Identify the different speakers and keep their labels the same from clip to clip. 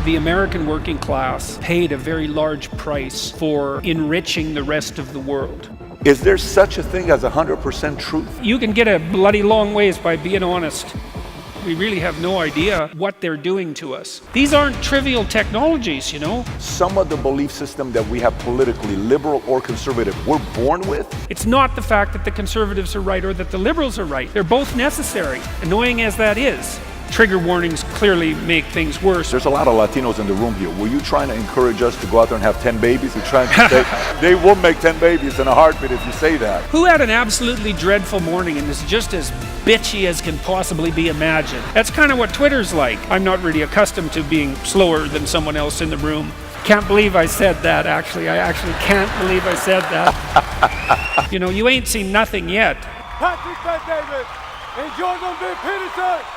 Speaker 1: The American working class paid a very large price for enriching the rest of the world.
Speaker 2: Is there such a thing as 100% truth?
Speaker 1: You can get a bloody long ways by being honest. We really have no idea what they're doing to us. These aren't trivial technologies, you know.
Speaker 2: Some of the belief system that we have politically, liberal or conservative, we're born with.
Speaker 1: It's not the fact that the conservatives are right or that the liberals are right. They're both necessary, annoying as that is. Trigger warnings clearly make things worse.
Speaker 2: There's a lot of Latinos in the room here. Were you trying to encourage us to go out there and have 10 babies? You're trying to say they will make 10 babies in a heartbeat if you say that.
Speaker 1: Who had an absolutely dreadful morning and is just as bitchy as can possibly be imagined? That's kind of what Twitter's like. I'm not really accustomed to being slower than someone else in the room. Can't believe I said that, actually. I actually can't believe I said that. You know, you ain't seen nothing yet.
Speaker 3: Patrick Bet-David and Jordan Bernt Peterson.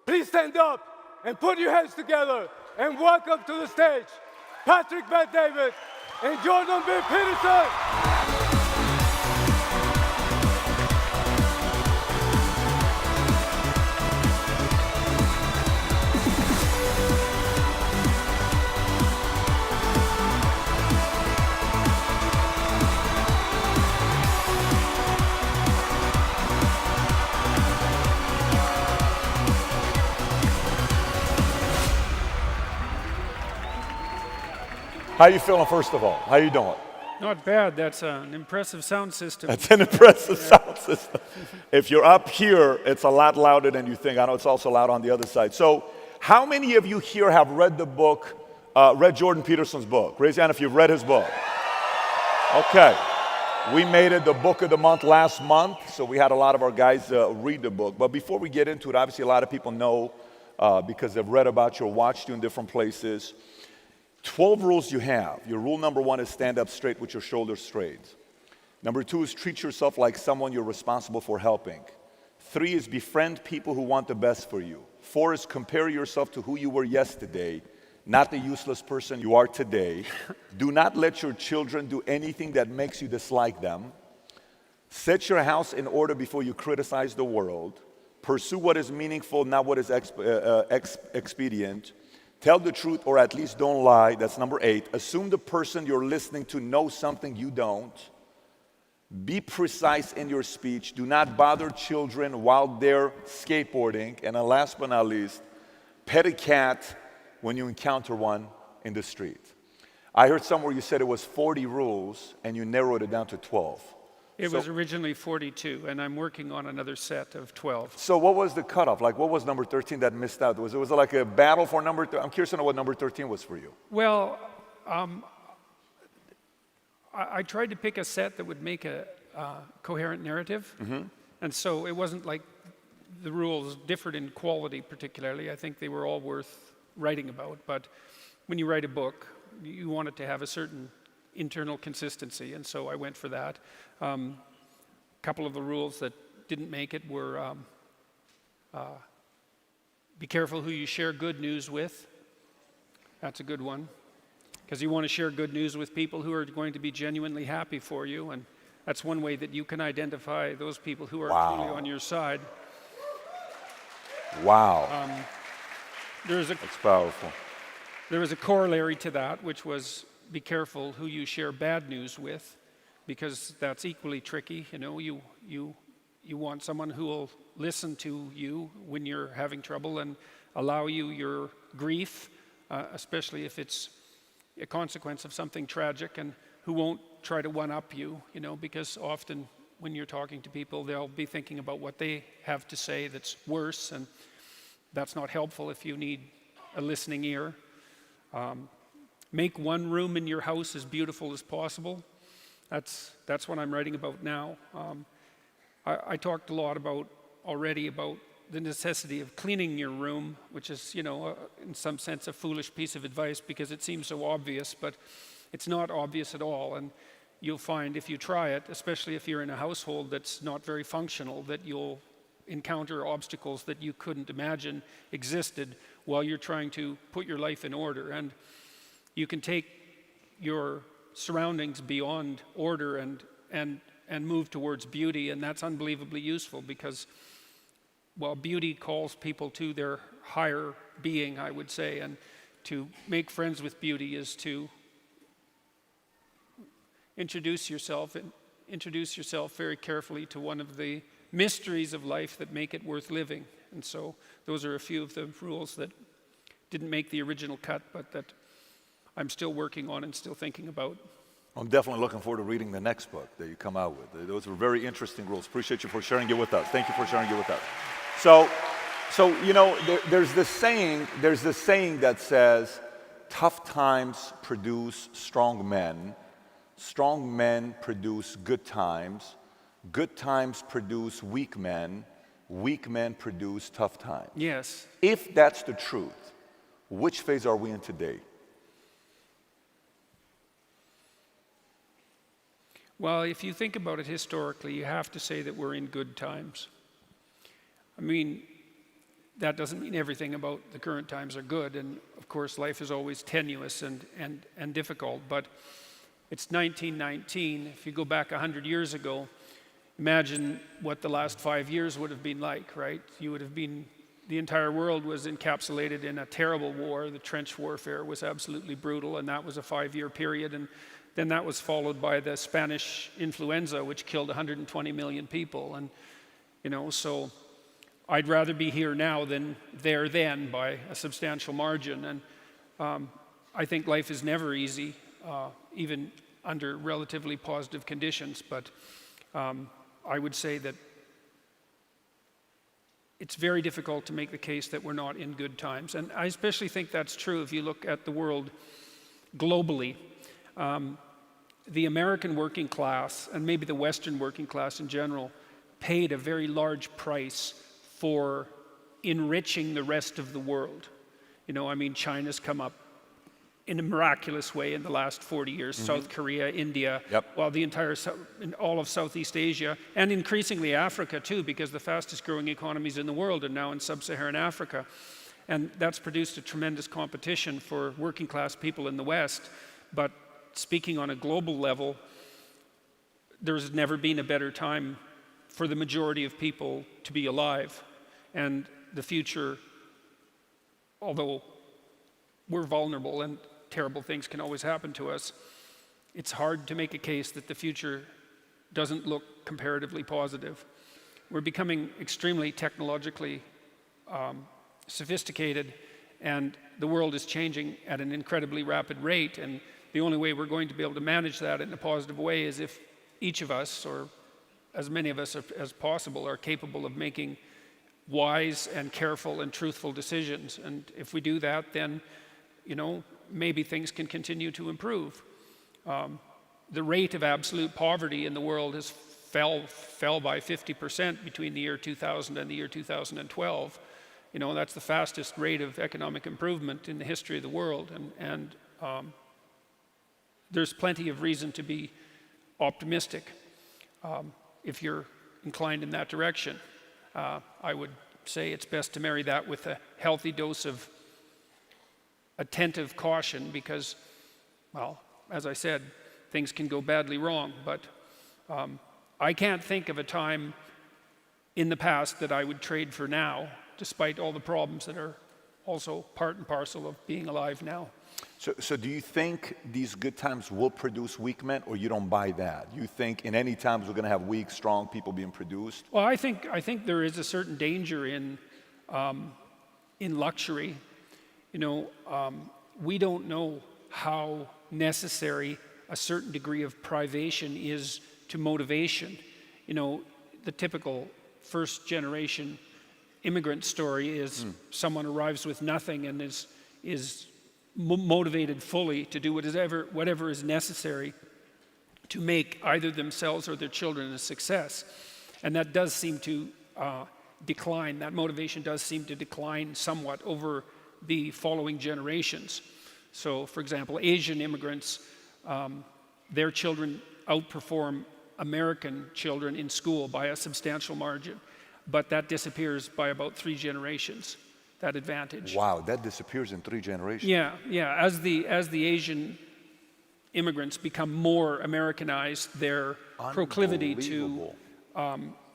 Speaker 3: Please stand up and put your hands together and welcome to the stage Patrick Bet-David and Jordan Bernt Peterson.
Speaker 2: How you feeling, first of all? How you doing?
Speaker 1: Not bad. That's an impressive sound system.
Speaker 2: That's an impressive sound system. If you're up here, it's a lot louder than you think. I know it's also loud on the other side. So how many of you here have read the book, read Jordan Peterson's book? Raise your hand if you've read his book. Okay. We made it the book of the month last month, so we had a lot of our guys read the book. But before we get into it, obviously a lot of people know because they've read about you or watched you in different places. 12 rules you have. Your rule number 1 is stand up straight with your shoulders straight. Number 2 is treat yourself like someone you're responsible for helping. 3 is befriend people who want the best for you. 4 is compare yourself to who you were yesterday, not the useless person you are today. Do not let your children do anything that makes you dislike them. Set your house in order before you criticize the world. Pursue what is meaningful, not what is expedient. Tell the truth or at least don't lie. That's number 8. Assume the person you're listening to knows something you don't. Be precise in your speech. Do not bother children while they're skateboarding. And then last but not least, pet a cat when you encounter one in the street. I heard somewhere you said it was 40 rules and you narrowed it down to 12.
Speaker 1: It was originally 42, and I'm working on another set of 12.
Speaker 2: So what was the cutoff? Like, what was number 13 that missed out? Was it like a battle for number 13? I'm curious to know what number 13 was for you.
Speaker 1: Well, I tried to pick a set that would make a coherent narrative. Mm-hmm. And so it wasn't like the rules differed in quality particularly. I think they were all worth writing about. But when you write a book, you want it to have a certain internal consistency, and so I went for that. A couple of the rules that didn't make it were be careful who you share good news with. That's a good one, because you want to share good news with people who are going to be genuinely happy for you, and that's one way that you can identify those people who are truly on your side.
Speaker 2: Wow.
Speaker 1: That's
Speaker 2: powerful.
Speaker 1: There was a corollary to that, which was be careful who you share bad news with, because that's equally tricky. You know, you want someone who will listen to you when you're having trouble and allow you your grief, especially if it's a consequence of something tragic, and who won't try to one-up you, you know, because often when you're talking to people, they'll be thinking about what they have to say that's worse, and that's not helpful if you need a listening ear. Make one room in your house as beautiful as possible. That's what I'm writing about now. I talked a lot already about the necessity of cleaning your room, which is, you know, in some sense a foolish piece of advice because it seems so obvious, but it's not obvious at all. And you'll find if you try it, especially if you're in a household that's not very functional, that encounter obstacles that you couldn't imagine existed while you're trying to put your life in order. And you can take your surroundings beyond order and move towards beauty, and that's unbelievably useful because, well, beauty calls people to their higher being, I would say, and to make friends with beauty is to introduce yourself very carefully to one of the mysteries of life that make it worth living. And so those are a few of the rules that didn't make the original cut, but that I'm still working on and still thinking about.
Speaker 2: I'm definitely looking forward to reading the next book that you come out with. Those were very interesting rules. Appreciate you for sharing it with us. Thank you for sharing it with us. So you know, there's this saying that says, tough times produce strong men produce good times produce weak men produce tough times.
Speaker 1: Yes.
Speaker 2: If that's the truth, which phase are we in today?
Speaker 1: Well, if you think about it historically, you have to say that we're in good times. I mean, that doesn't mean everything about the current times are good, and of course life is always tenuous and difficult, but it's 1919. If you go back 100 years ago, imagine what the last 5 years would have been like, right? The entire world was encapsulated in a terrible war. The trench warfare was absolutely brutal, and that was a 5-year period, and then that was followed by the Spanish influenza, which killed 120 million people. And, you know, so I'd rather be here now than there then by a substantial margin. And I think life is never easy, even under relatively positive conditions. But I would say that it's very difficult to make the case that we're not in good times. And I especially think that's true if you look at the world globally. The American working class, and maybe the Western working class in general, paid a very large price for enriching the rest of the world. You know, I mean, China's come up in a miraculous way in the last 40 years. South Korea, India, well, all of Southeast Asia, and increasingly Africa too, because the fastest growing economies in the world are now in sub-Saharan Africa. And that's produced a tremendous competition for working class people in the West. But speaking on a global level, there's never been a better time for the majority of people to be alive. And the future, although we're vulnerable and terrible things can always happen to us, it's hard to make a case that the future doesn't look comparatively positive. We're becoming extremely technologically sophisticated, and the world is changing at an incredibly rapid rate, and the only way we're going to be able to manage that in a positive way is if each of us, or as many of us as possible, are capable of making wise and careful and truthful decisions. And if we do that, then, you know, maybe things can continue to improve. The rate of absolute poverty in the world has fell by 50% between the year 2000 and the year 2012. You know, that's the fastest rate of economic improvement in the history of the world. And there's plenty of reason to be optimistic if you're inclined in that direction. I would say it's best to marry that with a healthy dose of attentive caution because, well, as I said, things can go badly wrong. But I can't think of a time in the past that I would trade for now, despite all the problems that are also part and parcel of being alive now.
Speaker 2: So do you think these good times will produce weak men, or you don't buy that? You think in any times we're going to have weak, strong people being produced?
Speaker 1: Well, I think there is a certain danger in luxury. You know, we don't know how necessary a certain degree of privation is to motivation. You know, the typical first-generation immigrant story is someone arrives with nothing and is motivated fully to do whatever is necessary to make either themselves or their children a success. And that does seem to decline. That motivation does seem to decline somewhat over the following generations. So, for example, Asian immigrants, their children outperform American children in school by a substantial margin. but that disappears by about 3 generations, that advantage.
Speaker 2: Wow, that disappears in 3 generations.
Speaker 1: Yeah, yeah. As the Asian immigrants become more Americanized, their proclivity to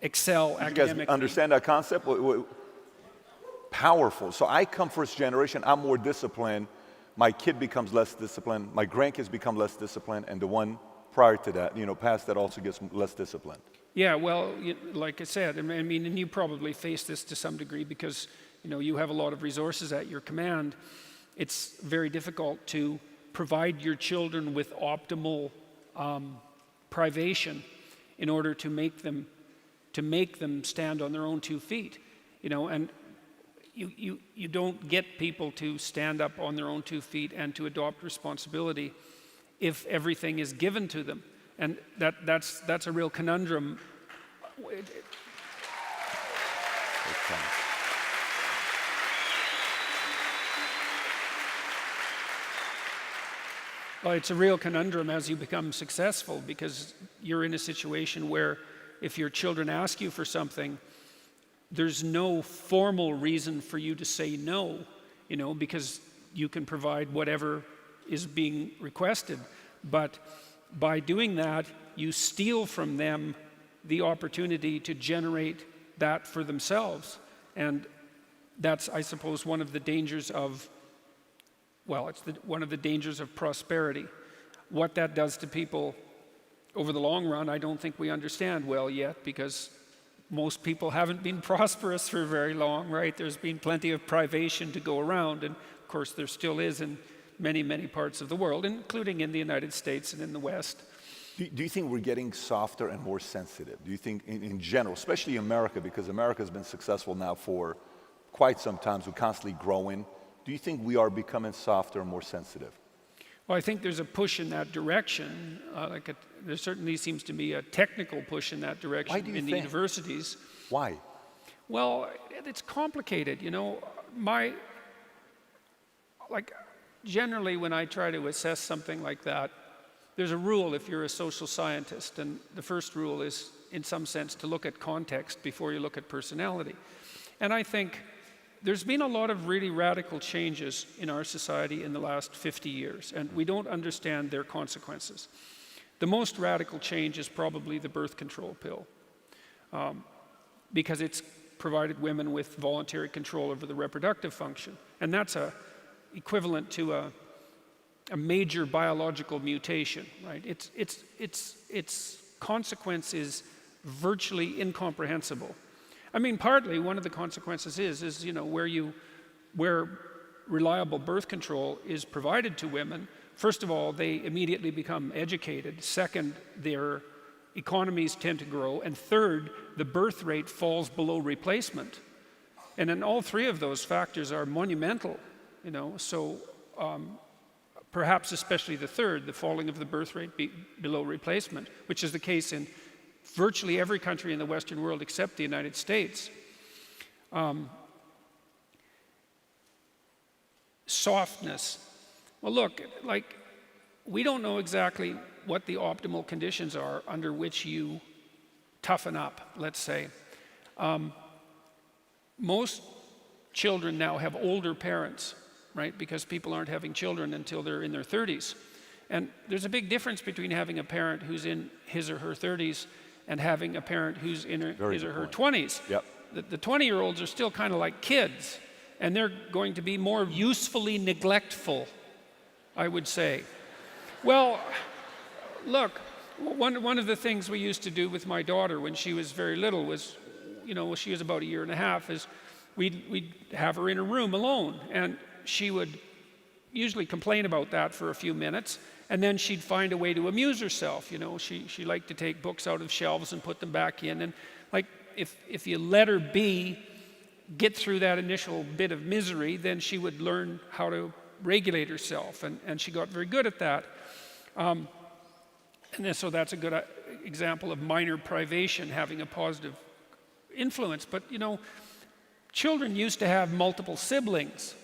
Speaker 1: excel
Speaker 2: You guys
Speaker 1: academically.
Speaker 2: understand that concept? Powerful. So I come first generation, I'm more disciplined. My kid becomes less disciplined. My grandkids become less disciplined. And the one prior to that, past that also gets less disciplined.
Speaker 1: Yeah, well, like I said, I mean, and you probably face this to some degree because, you have a lot of resources at your command. It's very difficult to provide your children with optimal privation in order to make them stand on their own 2 feet, and you don't get people to stand up on their own 2 feet and to adopt responsibility if everything is given to them, and that's a real conundrum. Well, it's a real conundrum as you become successful, because you're in a situation where if your children ask you for something, there's no formal reason for you to say no, because you can provide whatever is being requested. But by doing that, you steal from them the opportunity to generate that for themselves. And that's, I suppose, one of the dangers of one of the dangers of prosperity. What that does to people over the long run, I don't think we understand well yet, because most people haven't been prosperous for very long, right? There's been plenty of privation to go around, and of course there still is in many, many parts of the world, including in the United States and in the West.
Speaker 2: Do you think we're getting softer and more sensitive? Do you think in general, especially America, because America's been successful now for quite some time, we're constantly growing. Do you think we are becoming softer and more sensitive?
Speaker 1: Well, I think there's a push in that direction. There certainly seems to be a technical push in that direction.
Speaker 2: Why do you
Speaker 1: in the
Speaker 2: think?
Speaker 1: Universities.
Speaker 2: Why?
Speaker 1: Well, it's complicated. Generally when I try to assess something like that, there's a rule if you're a social scientist, and the first rule is, in some sense, to look at context before you look at personality. And I think there's been a lot of really radical changes in our society in the last 50 years, and we don't understand their consequences. The most radical change is probably the birth control pill, because it's provided women with voluntary control over the reproductive function. And that's equivalent to a major biological mutation, right? Its consequence is virtually incomprehensible. I mean, partly one of the consequences is where reliable birth control is provided to women, first of all, they immediately become educated. Second, their economies tend to grow. And third, the birth rate falls below replacement. And then all 3 of those factors are monumental, so perhaps especially the third, the falling of the birth rate below replacement, which is the case in virtually every country in the Western world except the United States. Softness. Well, look, we don't know exactly what the optimal conditions are under which you toughen up, let's say. Most children now have older parents, right? Because people aren't having children until they're in their 30s. And there's a big difference between having a parent who's in his or her 30s and having a parent who's in his or her 20s.
Speaker 2: Yep.
Speaker 1: The 20-year-olds are still kind of like kids, and they're going to be more usefully neglectful, I would say. Well, look, one of the things we used to do with my daughter when she was very little was, she was about 1.5 years, is we'd have her in a room alone, and she would usually complain about that for a few minutes, and then she'd find a way to amuse herself. She liked to take books out of shelves and put them back in, and if you let her get through that initial bit of misery, then she would learn how to regulate herself, and she got very good at that. So that's a good example of minor privation having a positive influence. But children used to have multiple siblings,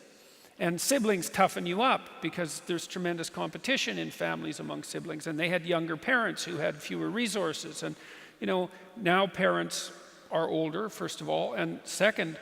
Speaker 1: and siblings toughen you up because there's tremendous competition in families among siblings, and they had younger parents who had fewer resources. And now parents are older, first of all, and second,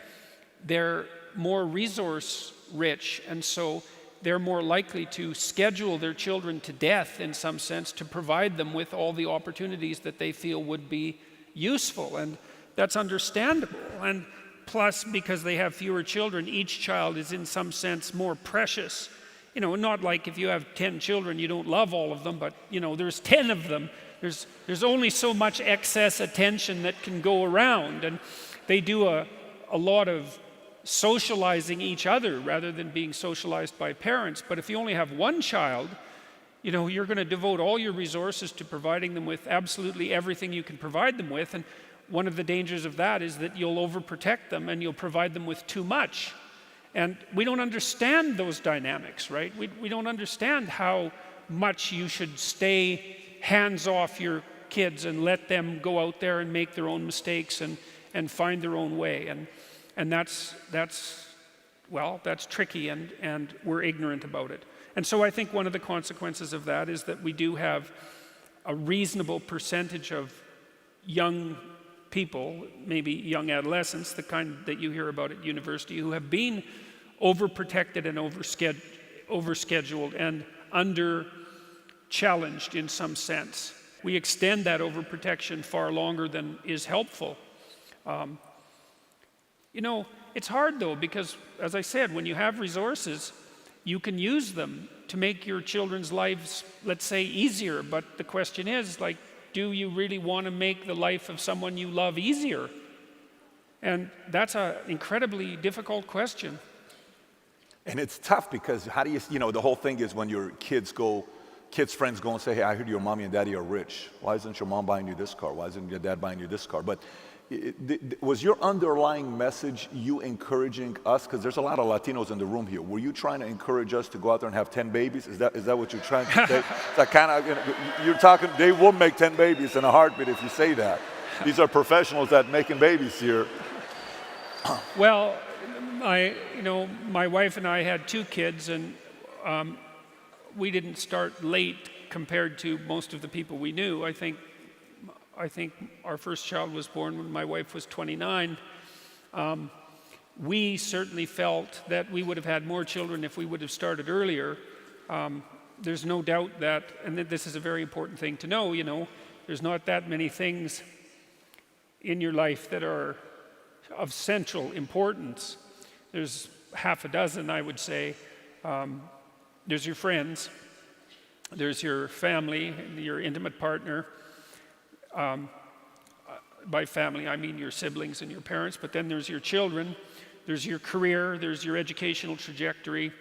Speaker 1: they're more resource rich, and so they're more likely to schedule their children to death in some sense to provide them with all the opportunities that they feel would be useful, and that's understandable. And plus, because they have fewer children, each child is in some sense more precious. You know, not like if you have 10 children, you don't love all of them, but you know, there's 10 of them. There's only so much excess attention that can go around, and they do a lot of socializing each other rather than being socialized by parents. But if you only have one child, you know, you're going to devote all your resources to providing them with absolutely everything you can provide them with, and one of the dangers of that is that you'll overprotect them and you'll provide them with too much. And we don't understand those dynamics, right? We don't understand how much you should stay hands off your kids and let them go out there and make their own mistakes and find their own way. And that's tricky, and we're ignorant about it. And so I think one of the consequences of that is that we do have a reasonable percentage of young people, maybe young adolescents, the kind that you hear about at university, who have been overprotected and overscheduled and under-challenged in some sense. We extend that overprotection far longer than is helpful. You know, it's hard though, because as I said, when you have resources, you can use them to make your children's lives, let's say, easier. But the question is, like, do you really want to make the life of someone you love easier? And that's an incredibly difficult question.
Speaker 2: And it's tough because how do you know, the whole thing is when your kids' friends go and say, hey, I heard your mommy and daddy are rich. Why isn't your mom buying you this car? Why isn't your dad buying you this car? But was your underlying message you encouraging us? Because there's a lot of Latinos in the room here. Were you trying to encourage us to go out there and have 10 babies? Is that what you're trying to say? That kind of, you know, you're talking, they will make 10 babies in a heartbeat if you say that. These are professionals that making babies here.
Speaker 1: Well, my wife and I had 2 kids, and we didn't start late compared to most of the people we knew. I think our first child was born when my wife was 29. We certainly felt that we would have had more children if we would have started earlier. There's no doubt that, and this is a very important thing to know, you know, there's not that many things in your life that are of central importance. There's half a dozen, I would say. There's your friends, there's your family, your intimate partner. By family, I mean your siblings and your parents, but then there's your children, there's your career, there's your educational trajectory,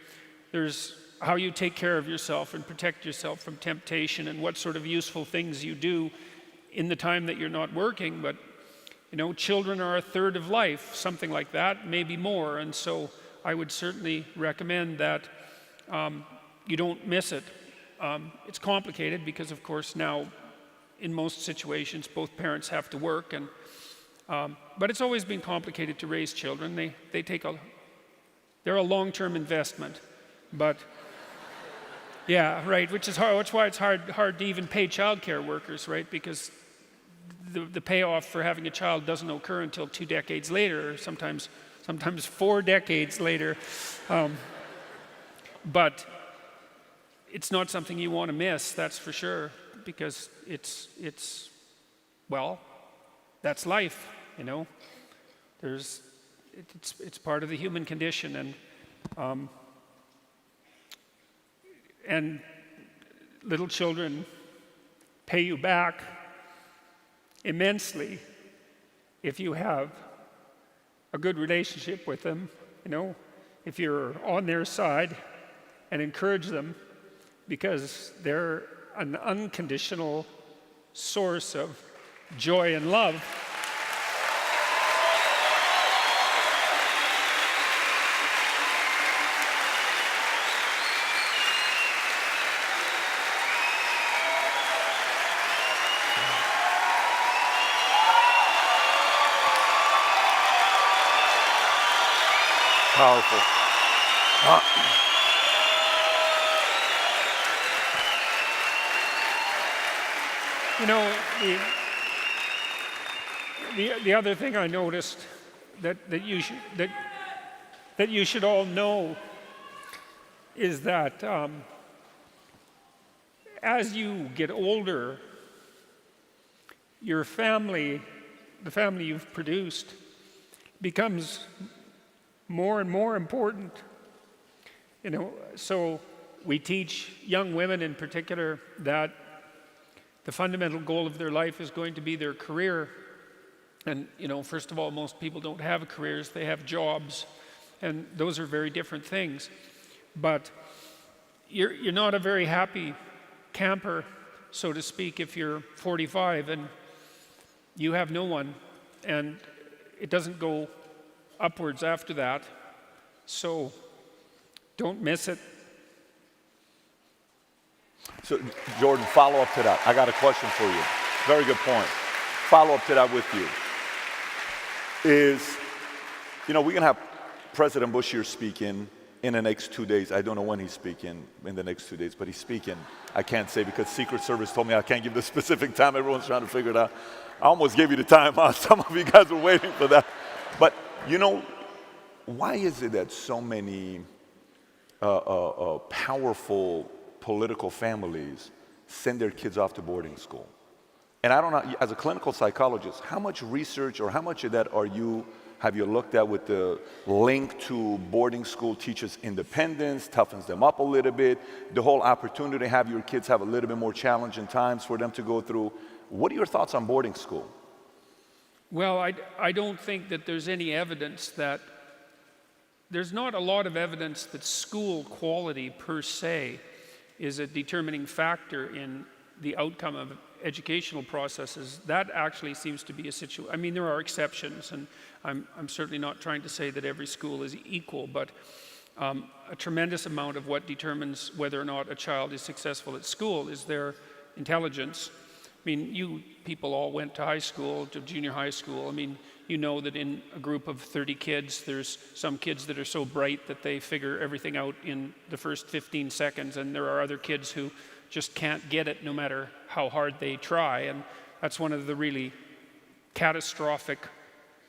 Speaker 1: there's how you take care of yourself and protect yourself from temptation, and what sort of useful things you do in the time that you're not working. But you know, children are a third of life, something like that, maybe more, and so I would certainly recommend that you don't miss it. It's complicated because, of course, now in most situations both parents have to work, and but it's always been complicated to raise children. They're a long-term investment, but yeah, right, which is hard. That's why it's hard to even pay childcare workers, right? Because the payoff for having a child doesn't occur until 2 decades later, or sometimes 4 decades later. But it's not something you want to miss, that's for sure, because it's well, that's life, you know. It's part of the human condition, and little children pay you back immensely if you have a good relationship with them, you know, if you're on their side and encourage them, because they're an unconditional source of joy and love.
Speaker 2: Powerful.
Speaker 1: You know, the other thing I noticed that you should all know is that as you get older, your family, the family you've produced, becomes more and more important. You know, so we teach young women in particular that the fundamental goal of their life is going to be their career. And, you know, first of all, most people don't have careers, they have jobs. And those are very different things. But you're not a very happy camper, so to speak, if you're 45 and you have no one, and it doesn't go upwards after that. So don't miss it.
Speaker 2: So, Jordan, follow up to that. I got a question for you. Very good point. Follow up to that with you is, you know, we're going to have President Bush here speaking in the next 2 days. I don't know when he's speaking in the next 2 days, but he's speaking. I can't say because Secret Service told me I can't give the specific time. Everyone's trying to figure it out. I almost gave you the time. Some of you guys were waiting for that. But, you know, why is it that so many powerful political families send their kids off to boarding school? And I don't know, as a clinical psychologist, how much research or how much of that have you looked at with the link to boarding school teaches independence, toughens them up a little bit, the whole opportunity to have your kids have a little bit more challenging times for them to go through? What are your thoughts on boarding school?
Speaker 1: Well, I don't think that there's any evidence that, there's not a lot of evidence that school quality per se is a determining factor in the outcome of educational processes. That actually seems to be a situation. I mean, there are exceptions, and I'm certainly not trying to say that every school is equal, but a tremendous amount of what determines whether or not a child is successful at school is their intelligence. I mean, you people all went to high school, to junior high school. I mean, you know that in a group of 30 kids, there's some kids that are so bright that they figure everything out in the first 15 seconds, and there are other kids who just can't get it no matter how hard they try. And that's one of the really catastrophic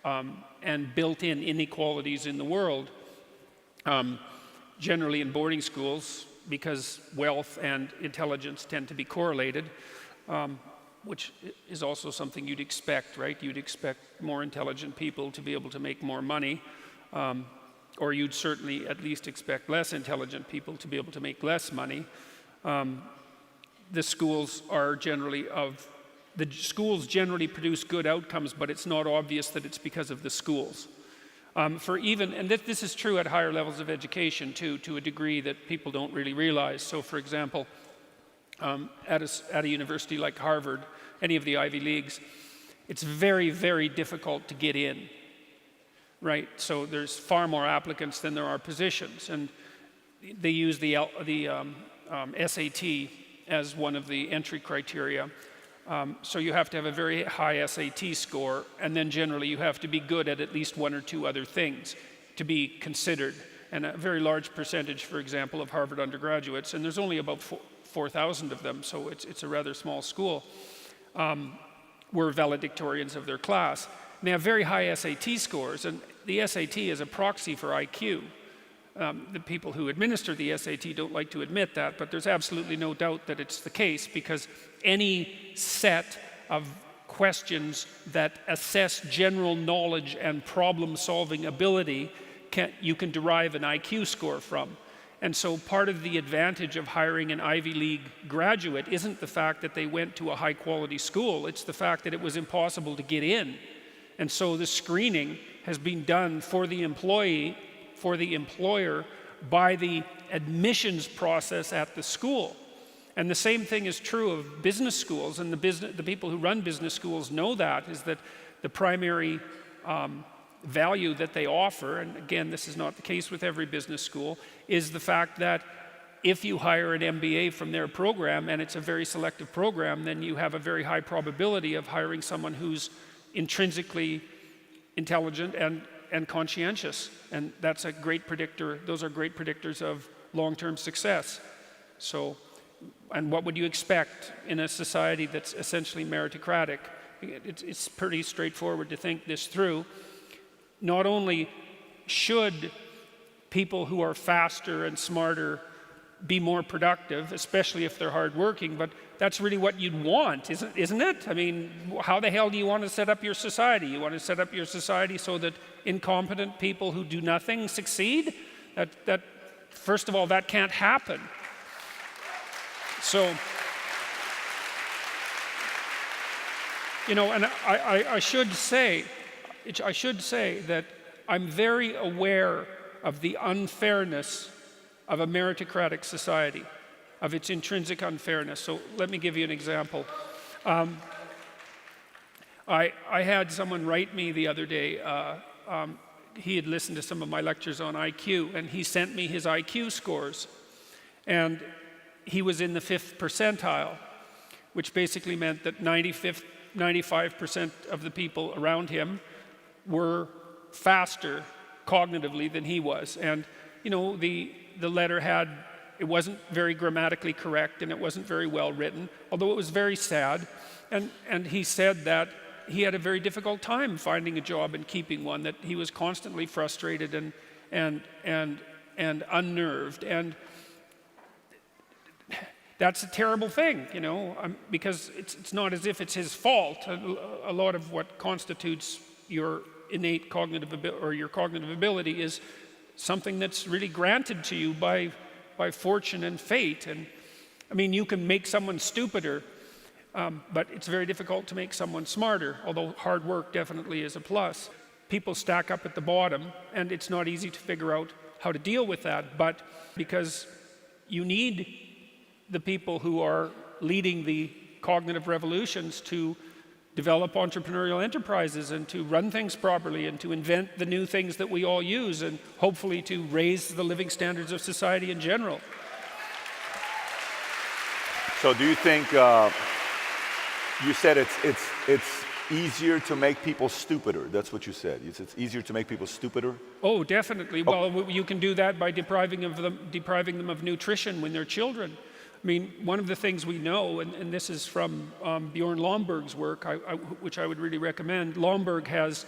Speaker 1: and built-in inequalities in the world, generally in boarding schools, because wealth and intelligence tend to be correlated, which is also something you'd expect, right? You'd expect more intelligent people to be able to make more money, or you'd certainly at least expect less intelligent people to be able to make less money. The schools generally produce good outcomes, but it's not obvious that it's because of the schools. And this is true at higher levels of education too, to a degree that people don't really realize. So, for example, at a university like Harvard, any of the Ivy Leagues, it's very, very difficult to get in, right? So there's far more applicants than there are positions, and they use the SAT as one of the entry criteria. So you have to have a very high SAT score, and then generally you have to be good at least one or two other things to be considered. And a very large percentage, for example, of Harvard undergraduates, and there's only about 4,000 of them, so it's a rather small school, were valedictorians of their class. And they have very high SAT scores, and the SAT is a proxy for IQ. The people who administer the SAT don't like to admit that, but there's absolutely no doubt that it's the case, because any set of questions that assess general knowledge and problem-solving ability you can derive an IQ score from. And so part of the advantage of hiring an Ivy League graduate isn't the fact that they went to a high-quality school, it's the fact that it was impossible to get in. And so the screening has been done for the employer by the admissions process at the school. And the same thing is true of business schools, and the people who run business schools know that, is that the primary value that they offer, and again, this is not the case with every business school, is the fact that if you hire an MBA from their program, and it's a very selective program, then you have a very high probability of hiring someone who's intrinsically intelligent and conscientious. And that's a great predictor. Those are great predictors of long-term success. So, and what would you expect in a society that's essentially meritocratic? it's pretty straightforward to think this through. Not only should people who are faster and smarter be more productive, especially if they're hardworking, but that's really what you'd want, isn't it? I mean, how the hell do you want to set up your society? You want to set up your society so that incompetent people who do nothing succeed? That first of all, that can't happen. So, you know, and I should say that I'm very aware of the unfairness of a meritocratic society, of its intrinsic unfairness. So let me give you an example. I had someone write me the other day. He had listened to some of my lectures on IQ, and he sent me his IQ scores. And he was in the 5th percentile, which basically meant that 95% of the people around him were faster cognitively than he was. And, you know, the letter it wasn't very grammatically correct, and it wasn't very well written, although it was very sad. And he said that he had a very difficult time finding a job and keeping one, that he was constantly frustrated and unnerved. And that's a terrible thing, you know, because it's not as if it's his fault. A lot of what constitutes your innate cognitive ability or your cognitive ability is something that's really granted to you by fortune and fate. And I mean, you can make someone stupider, but it's very difficult to make someone smarter, although hard work definitely is a plus. People stack up at the bottom, and it's not easy to figure out how to deal with that, but because you need the people who are leading the cognitive revolutions to develop entrepreneurial enterprises and to run things properly and to invent the new things that we all use and hopefully to raise the living standards of society in general.
Speaker 2: So do you think, you said it's easier to make people stupider. That's what you said. It's easier to make people stupider?
Speaker 1: Oh, definitely. Oh. Well, you can do that by depriving them of nutrition when they're children. I mean, one of the things we know, and this is from Bjorn Lomborg's work, which I would really recommend. Lomborg has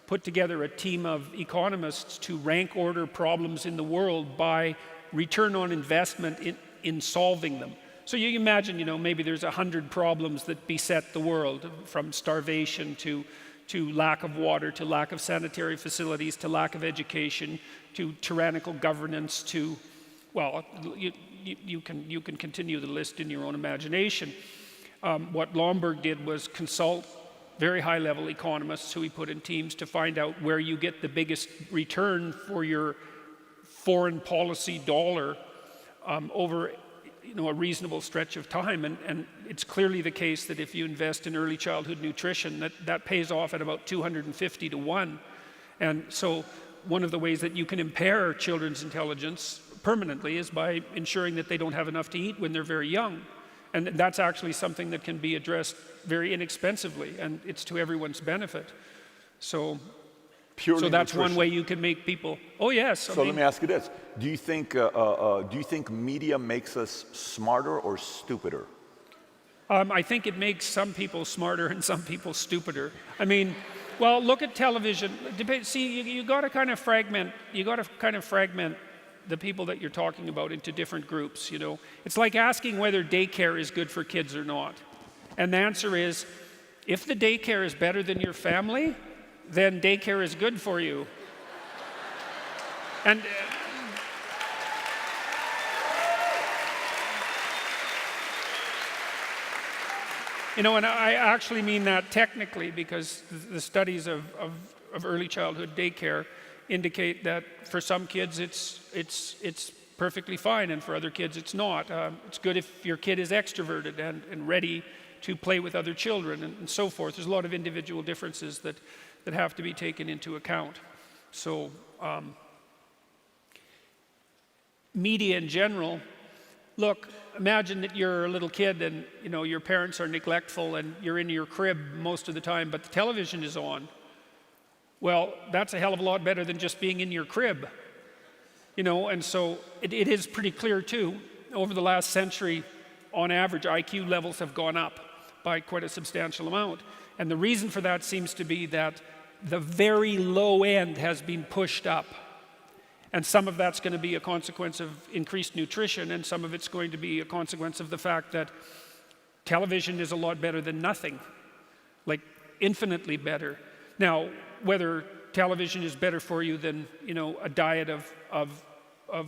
Speaker 1: put together a team of economists to rank order problems in the world by return on investment in solving them. So you imagine, you know, maybe there's 100 problems that beset the world, from starvation to lack of water, to lack of sanitary facilities, to lack of education, to tyrannical governance, to, well, you can continue the list in your own imagination. What Lomborg did was consult very high-level economists who he put in teams to find out where you get the biggest return for your foreign policy dollar over, you know, a reasonable stretch of time. And it's clearly the case that if you invest in early childhood nutrition, that pays off at about 250 to 1. And so one of the ways that you can impair children's intelligence permanently is by ensuring that they don't have enough to eat when they're very young. And that's actually something that can be addressed very inexpensively, and it's to everyone's benefit. So that's one way you can make people. Oh yes.
Speaker 2: So let me ask you this: do you think media makes us smarter or stupider?
Speaker 1: I think it makes some people smarter and some people stupider. I mean, well, look at television. See, you got to kind of fragment. You got to kind of fragment the people that you're talking about into different groups, you know. It's like asking whether daycare is good for kids or not. And the answer is, if the daycare is better than your family, then daycare is good for you. And you know, and I actually mean that technically, because the studies of early childhood daycare indicate that for some kids it's perfectly fine, and for other kids it's not. It's good if your kid is extroverted and ready to play with other children and so forth. There's a lot of individual differences that have to be taken into account. So media in general, look, imagine that you're a little kid and, you know, your parents are neglectful and you're in your crib most of the time, but the television is on. Well, that's a hell of a lot better than just being in your crib, you know. And so it is pretty clear too, over the last century, on average, IQ levels have gone up by quite a substantial amount. And the reason for that seems to be that the very low end has been pushed up. And some of that's going to be a consequence of increased nutrition, and some of it's going to be a consequence of the fact that television is a lot better than nothing, like infinitely better. Now, whether television is better for you than, you know, a diet of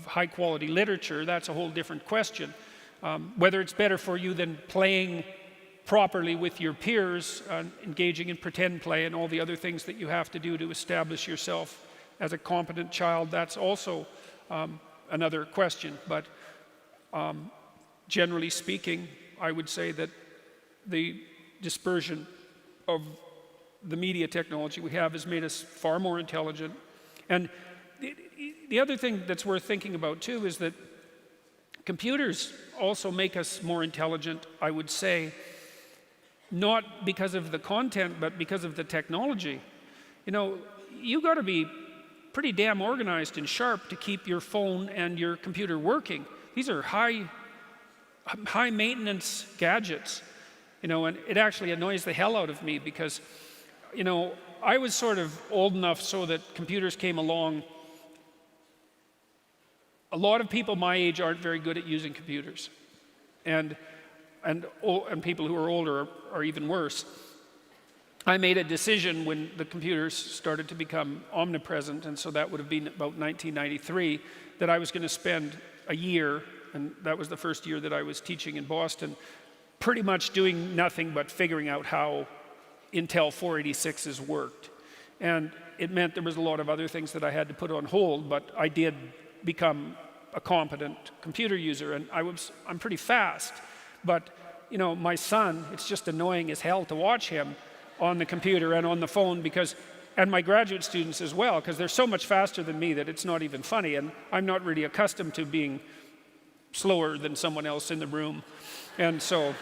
Speaker 1: high quality literature, that's a whole different question. Whether it's better for you than playing properly with your peers, engaging in pretend play and all the other things that you have to do to establish yourself as a competent child, that's also another question. But generally speaking, I would say that the dispersion of the media technology we have has made us far more intelligent. And the other thing that's worth thinking about too is that computers also make us more intelligent, I would say, not because of the content, but because of the technology. You know, you got to be pretty damn organized and sharp to keep your phone and your computer working. These are high maintenance gadgets, you know, and it actually annoys the hell out of me because, you know, I was sort of old enough so that computers came along. A lot of people my age aren't very good at using computers, and people who are older are even worse. I made a decision when the computers started to become omnipresent, and so that would have been about 1993, that I was going to spend a year, and that was the first year that I was teaching in Boston, pretty much doing nothing but figuring out how Intel 486s worked. And it meant there was a lot of other things that I had to put on hold, but I did become a competent computer user, and I'm pretty fast. But, you know, my son, it's just annoying as hell to watch him on the computer and on the phone and my graduate students as well, because they're so much faster than me that it's not even funny, and I'm not really accustomed to being slower than someone else in the room. And so,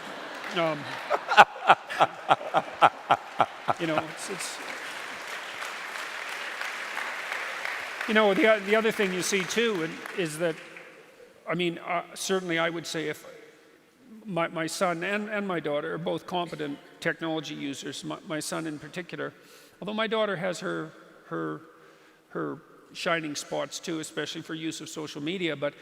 Speaker 1: you know, it's you know, the other thing you see too is that, I mean, certainly I would say if my son and my daughter are both competent technology users, my son in particular, although my daughter has her shining spots too, especially for use of social media. But,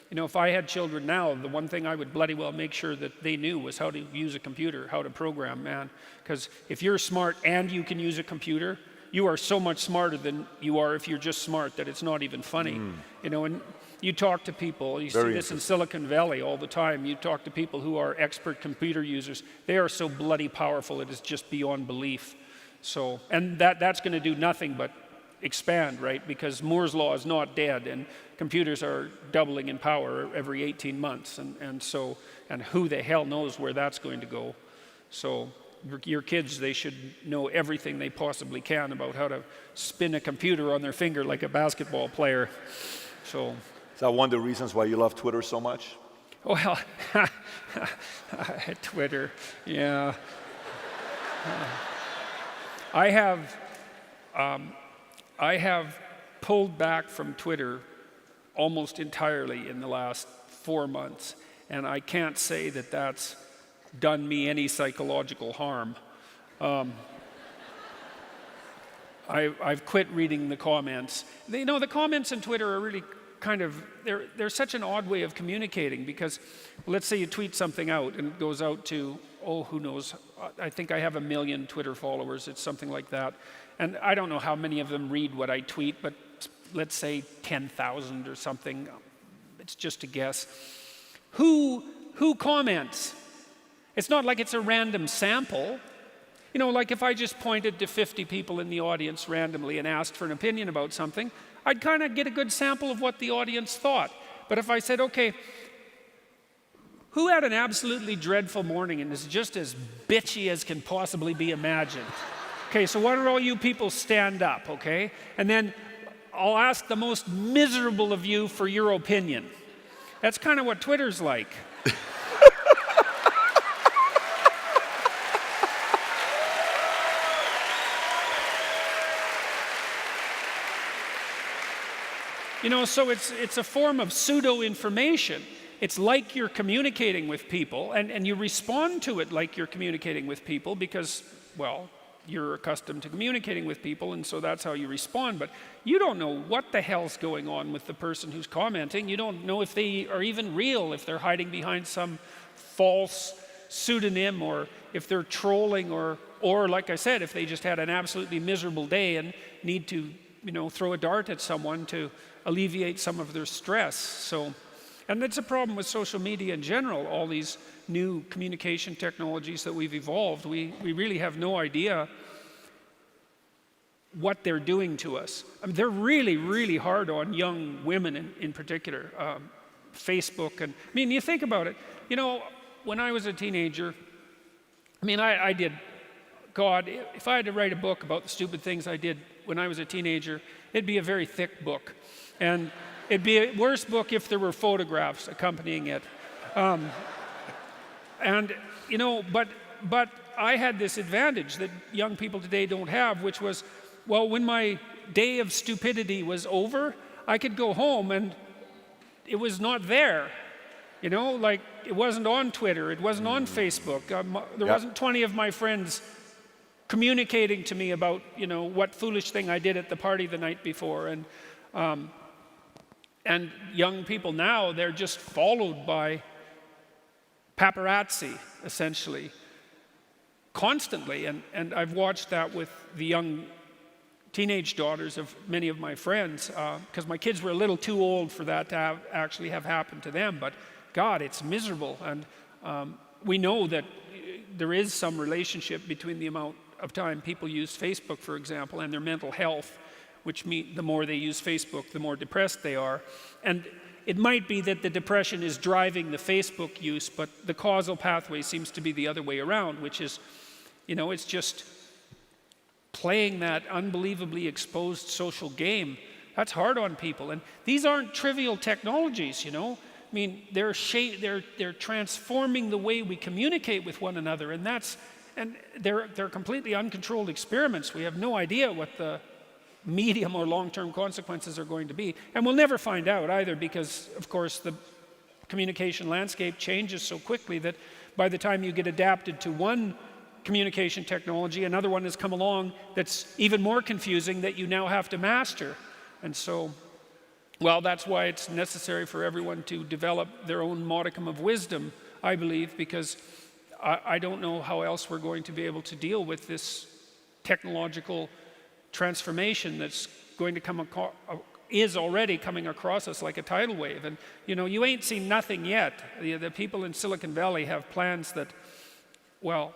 Speaker 1: you know, if I had children now, the one thing I would bloody well make sure that they knew was how to use a computer, how to program, man. Because if you're smart and you can use a computer, you are so much smarter than you are if you're just smart that it's not even funny. You know, and you talk to people, you see this in Silicon Valley all the time, you talk to people who are expert computer users, they are so bloody powerful it is just beyond belief. So, and that's going to do nothing but expand, right? Because Moore's law is not dead, and computers are doubling in power every 18 months, and who the hell knows where that's going to go. So your kids, they should know everything they possibly can about how to spin a computer on their finger like a basketball player. So
Speaker 2: is that one of the reasons why you love Twitter so much?
Speaker 1: Well, Twitter, yeah. I have pulled back from Twitter almost entirely in the last 4 months, and I can't say that that's done me any psychological harm. I've quit reading the comments. You know, the comments on Twitter are really kind of, they're such an odd way of communicating, because let's say you tweet something out and it goes out to, who knows, I think I have 1 million Twitter followers, it's something like that. And I don't know how many of them read what I tweet, but let's say 10,000 or something. It's just a guess. Who comments? It's not like it's a random sample. You know, like if I just pointed to 50 people in the audience randomly and asked for an opinion about something, I'd kind of get a good sample of what the audience thought. But if I said, okay, who had an absolutely dreadful morning and is just as bitchy as can possibly be imagined? Okay, so why don't all you people stand up, okay? And then I'll ask the most miserable of you for your opinion. That's kind of what Twitter's like. You know, so it's a form of pseudo-information. It's like you're communicating with people, and you respond to it like you're communicating with people because, well, you're accustomed to communicating with people, and so that's how you respond. But you don't know what the hell's going on with the person who's commenting. You don't know if they are even real, if they're hiding behind some false pseudonym, or if they're trolling, or like I said, if they just had an absolutely miserable day and need to, throw a dart at someone to alleviate some of their stress. So, and that's a problem with social media in general, all these new communication technologies that we've evolved. We really have no idea what they're doing to us. I mean, they're really, really hard on young women in particular. Facebook, and I mean, you think about it, when I was a teenager, I mean, I did, God, if I had to write a book about the stupid things I did when I was a teenager, it'd be a very thick book. And it'd be a worse book if there were photographs accompanying it. But I had this advantage that young people today don't have, which was, well, when my day of stupidity was over, I could go home and it was not there. Like it wasn't on Twitter, it wasn't on Facebook. There wasn't 20 of my friends communicating to me about, what foolish thing I did at the party the night before. And young people now, they're just followed by paparazzi, essentially, constantly. And I've watched that with the young teenage daughters of many of my friends, because my kids were a little too old for that to actually have happened to them. But God, it's miserable. And we know that there is some relationship between the amount of time people use Facebook, for example, and their mental health, which means the more they use Facebook, the more depressed they are. And it might be that the depression is driving the Facebook use, but the causal pathway seems to be the other way around, which is, it's just playing that unbelievably exposed social game. That's hard on people. And these aren't trivial technologies, I mean, they're transforming the way we communicate with one another, and they're completely uncontrolled experiments. We have no idea what the medium or long-term consequences are going to be. And we'll never find out either, because, of course, the communication landscape changes so quickly that by the time you get adapted to one communication technology, another one has come along that's even more confusing that you now have to master. And so, well, that's why it's necessary for everyone to develop their own modicum of wisdom, I believe, because I don't know how else we're going to be able to deal with this technological transformation that's going to is already coming across us like a tidal wave. And you ain't seen nothing yet. The people in Silicon Valley have plans that, well,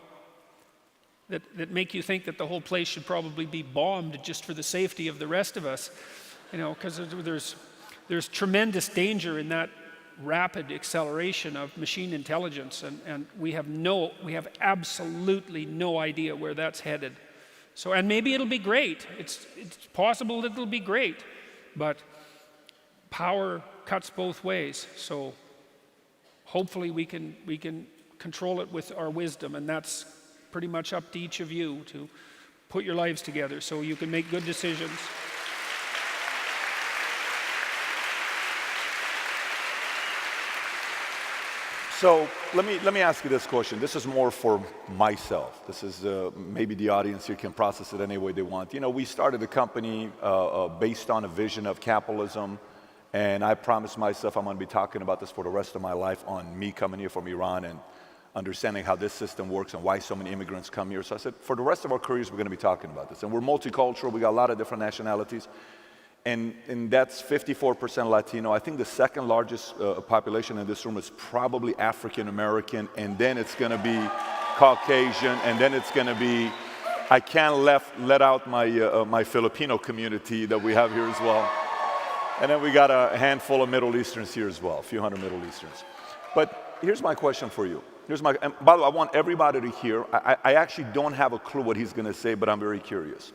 Speaker 1: that make you think that the whole place should probably be bombed just for the safety of the rest of us, because there's tremendous danger in that rapid acceleration of machine intelligence, and we have absolutely no idea where that's headed. So, and maybe it'll be great. It's possible that it'll be great, but power cuts both ways. So hopefully we can control it with our wisdom, and that's pretty much up to each of you to put your lives together so you can make good decisions.
Speaker 2: So let me ask you this question. This is more for myself. This is maybe the audience here can process it any way they want. We started a company based on a vision of capitalism, and I promised myself I'm going to be talking about this for the rest of my life, on me coming here from Iran and understanding how this system works and why so many immigrants come here. So I said, for the rest of our careers, we're going to be talking about this. And we're multicultural. We got a lot of different nationalities. And that's 54% Latino. I think the second largest population in this room is probably African American, and then it's going to be Caucasian, and then it's going to be, I can't let out my Filipino community that we have here as well. And then we got a handful of Middle Easterns here as well, a few hundred Middle Easterns. But here's my question for you. And by the way, I want everybody to hear. I actually don't have a clue what he's going to say, but I'm very curious.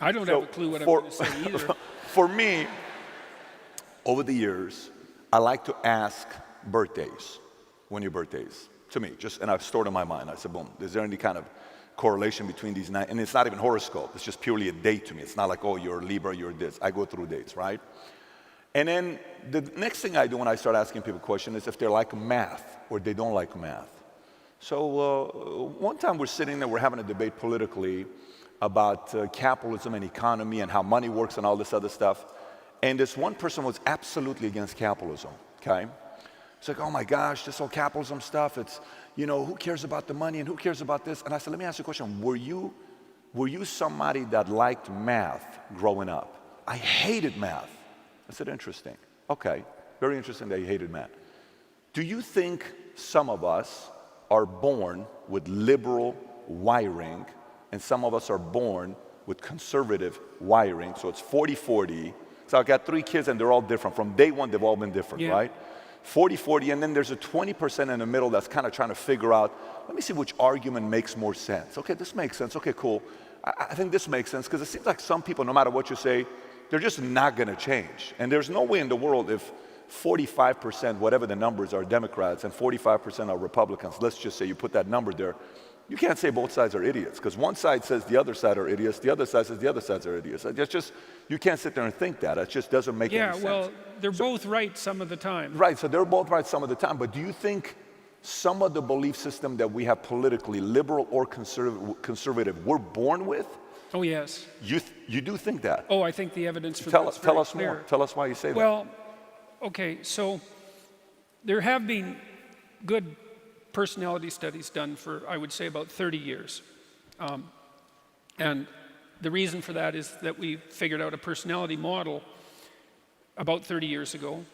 Speaker 1: I don't have a clue what I'm going to say either.
Speaker 2: For me, over the years, I like to ask birthdays. When your birthdays? To me, and I've stored in my mind. I said, boom, is there any kind of correlation between these nights? And it's not even horoscope. It's just purely a date to me. It's not like, oh, you're Libra, you're this. I go through dates, right? And then the next thing I do when I start asking people questions is if they like math or they don't like math. So one time we're sitting there, we're having a debate politically, about capitalism and economy and how money works and all this other stuff. And this one person was absolutely against capitalism, okay? It's like, oh my gosh, this whole capitalism stuff, it's, you know, who cares about the money and who cares about this? And I said, let me ask you a question. Were you somebody that liked math growing up? I hated math. I said, interesting. Okay, very interesting that you hated math. Do you think some of us are born with liberal wiring and some of us are born with conservative wiring? So it's 40-40. So I've got 3 kids and they're all different. From day one, they've all been different, right? 40-40, and then there's a 20% in the middle that's kind of trying to figure out, let me see which argument makes more sense. Okay, this makes sense. Okay, cool. I think this makes sense because it seems like some people, no matter what you say, they're just not going to change. And there's no way in the world if 45%, whatever the numbers are, Democrats and 45% are Republicans, let's just say you put that number there, you can't say both sides are idiots because one side says the other side are idiots, the other side says the other sides are idiots. It's just, you can't sit there and think that. It just doesn't make any sense.
Speaker 1: Yeah, well, they're both right some of the time.
Speaker 2: Right, so they're both right some of the time, but do you think some of the belief system that we have politically, liberal or conservative, we're born with?
Speaker 1: Oh, yes.
Speaker 2: You do think that?
Speaker 1: Oh, I think the evidence for that's
Speaker 2: tell
Speaker 1: very
Speaker 2: us
Speaker 1: clear.
Speaker 2: more. Tell us why you say that.
Speaker 1: Well, okay, so there have been good personality studies done for, I would say, about 30 years. And the reason for that is that we figured out a personality model about 30 years ago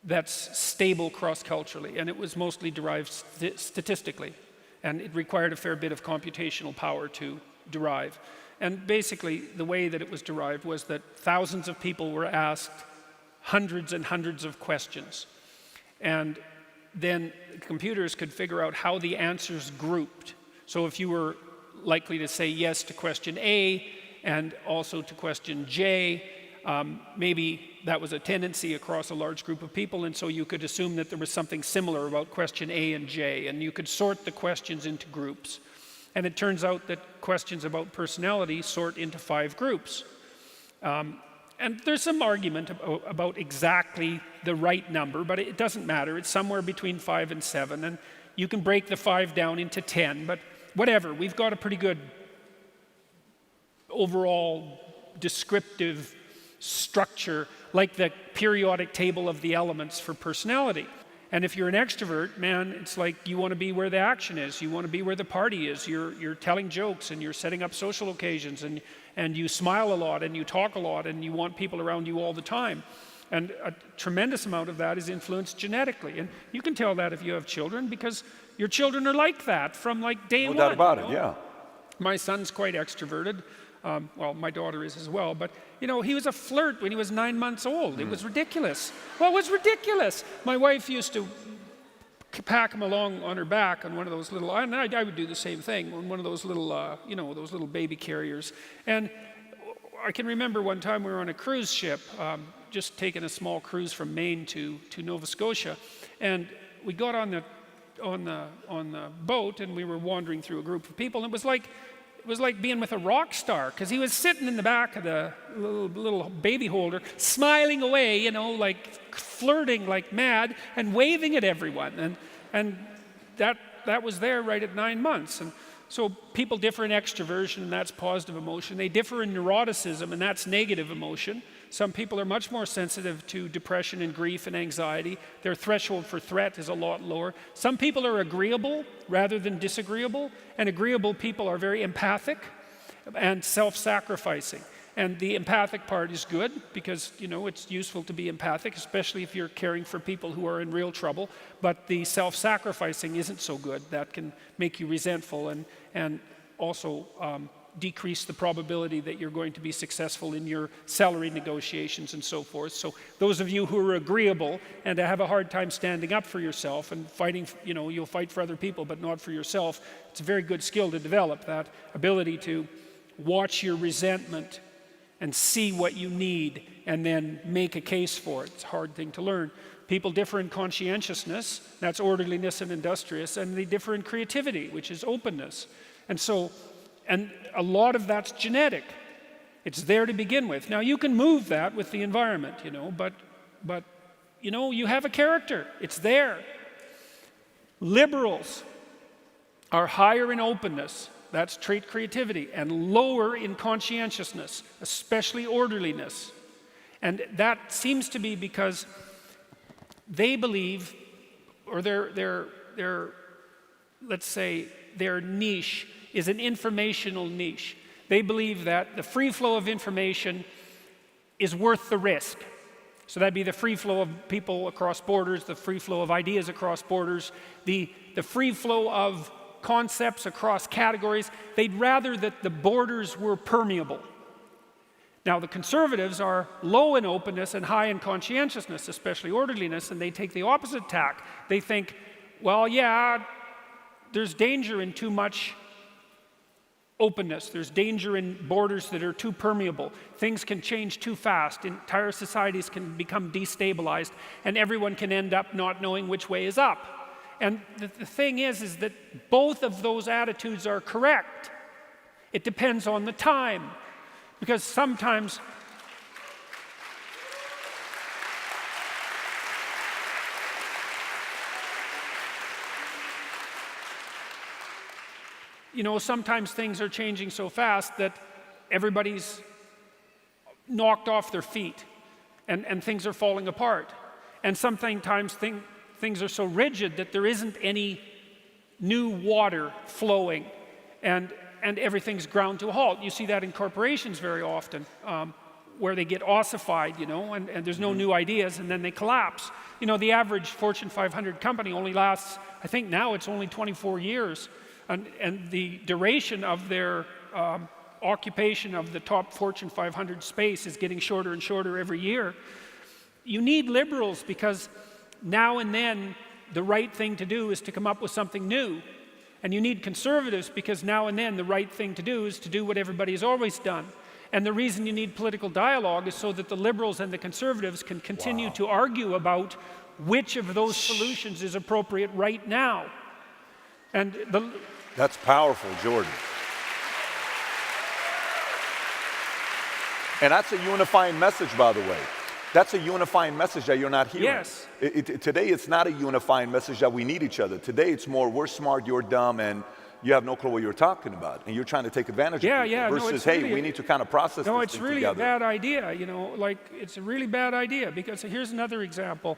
Speaker 1: that's stable cross-culturally, and it was mostly derived statistically, and it required a fair bit of computational power to derive. And basically, the way that it was derived was that thousands of people were asked hundreds and hundreds of questions, and then computers could figure out how the answers grouped. So if you were likely to say yes to question A and also to question J, maybe that was a tendency across a large group of people, and so you could assume that there was something similar about question A and J, and you could sort the questions into groups. And it turns out that questions about personality sort into 5 groups. And there's some argument about exactly the right number, but it doesn't matter. It's somewhere between 5 and 7, and you can break the 5 down into 10, but whatever. We've got a pretty good overall descriptive structure, like the periodic table of the elements for personality. And if you're an extrovert, man, it's like you want to be where the action is. You want to be where the party is. You're telling jokes and you're setting up social occasions and you smile a lot and you talk a lot and you want people around you all the time. And a tremendous amount of that is influenced genetically. And you can tell that if you have children because your children are like that from like day one.
Speaker 2: No doubt about it, yeah.
Speaker 1: My son's quite extroverted. Well, my daughter is as well, but you know, he was a flirt when he was 9 months old. It was ridiculous. Well, it was ridiculous. My wife used to pack him along on her back on one of those little, and I would do the same thing, on one of those little, you know, those little baby carriers. And I can remember one time we were on a cruise ship, just taking a small cruise from Maine to Nova Scotia, and we got on the boat, and we were wandering through a group of people, and it was like being with a rock star, because he was sitting in the back of the little baby holder, smiling away, you know, like flirting like mad, and waving at everyone. And that was there right at 9 months. And so people differ in extroversion, and that's positive emotion. They differ in neuroticism, and that's negative emotion. Some people are much more sensitive to depression and grief and anxiety. Their threshold for threat is a lot lower. Some people are agreeable rather than disagreeable, and agreeable people are very empathic and self-sacrificing. And the empathic part is good because, you know, it's useful to be empathic, especially if you're caring for people who are in real trouble. But the self-sacrificing isn't so good. That can make you resentful and also decrease the probability that you're going to be successful in your salary negotiations and so forth. So those of you who are agreeable and have a hard time standing up for yourself and fighting, you know, you'll fight for other people but not for yourself. It's a very good skill to develop, that ability to watch your resentment and see what you need and then make a case for it. It's a hard thing to learn. People differ in conscientiousness, that's orderliness and industrious, and they differ in creativity, which is openness. And a lot of that's genetic. It's there to begin with. Now you can move that with the environment, you know, but you know, you have a character. It's there. Liberals are higher in openness That's trait creativity. And lower in conscientiousness, especially orderliness. And that seems to be because they believe, or let's say, their niche is an informational niche. They believe that the free flow of information is worth the risk. So that'd be the free flow of people across borders, the free flow of ideas across borders, the free flow of concepts across categories. They'd rather that the borders were permeable. Now, the conservatives are low in openness and high in conscientiousness, especially orderliness, and they take the opposite tack. They think, well, yeah, there's danger in too much openness. There's danger in borders that are too permeable. Things can change too fast. Entire societies can become destabilized, and everyone can end up not knowing which way is up. And the thing is that both of those attitudes are correct. It depends on the time. Because sometimes sometimes things are changing so fast that everybody's knocked off their feet and things are falling apart. And sometimes things are so rigid that there isn't any new water flowing and everything's ground to a halt. You see that in corporations very often, where they get ossified, and there's no new ideas, and then they collapse. The average Fortune 500 company only lasts, I think now it's only 24 years, and the duration of their occupation of the top Fortune 500 space is getting shorter and shorter every year. You need liberals because now and then the right thing to do is to come up with something new. And you need conservatives because now and then the right thing to do is to do what everybody has always done. And the reason you need political dialogue is so that the liberals and the conservatives can continue to argue about which of those solutions is appropriate right now. And
Speaker 2: That's powerful, Jordan. And that's a unifying message, by the way. That's a unifying message that you're not hearing.
Speaker 1: Yes.
Speaker 2: Today, it's not a unifying message that we need each other. Today, it's more, we're smart, you're dumb, and you have no clue what you're talking about. And you're trying to take advantage of people. Versus, hey, we need to kind of process this thing together.
Speaker 1: No, it's really a bad idea, it's a really bad idea. Because here's another example.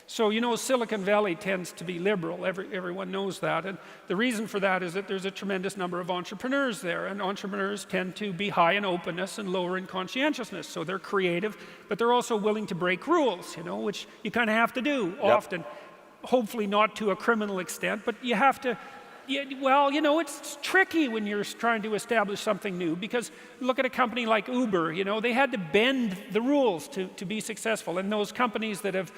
Speaker 1: So, Silicon Valley tends to be liberal. Everyone knows that. And the reason for that is that there's a tremendous number of entrepreneurs there. And entrepreneurs tend to be high in openness and lower in conscientiousness. So they're creative, but they're also willing to break rules, which you kind of have to do often. Hopefully not to a criminal extent, but you have to. It's tricky when you're trying to establish something new, because look at a company like Uber. They had to bend the rules to be successful. And those companies that have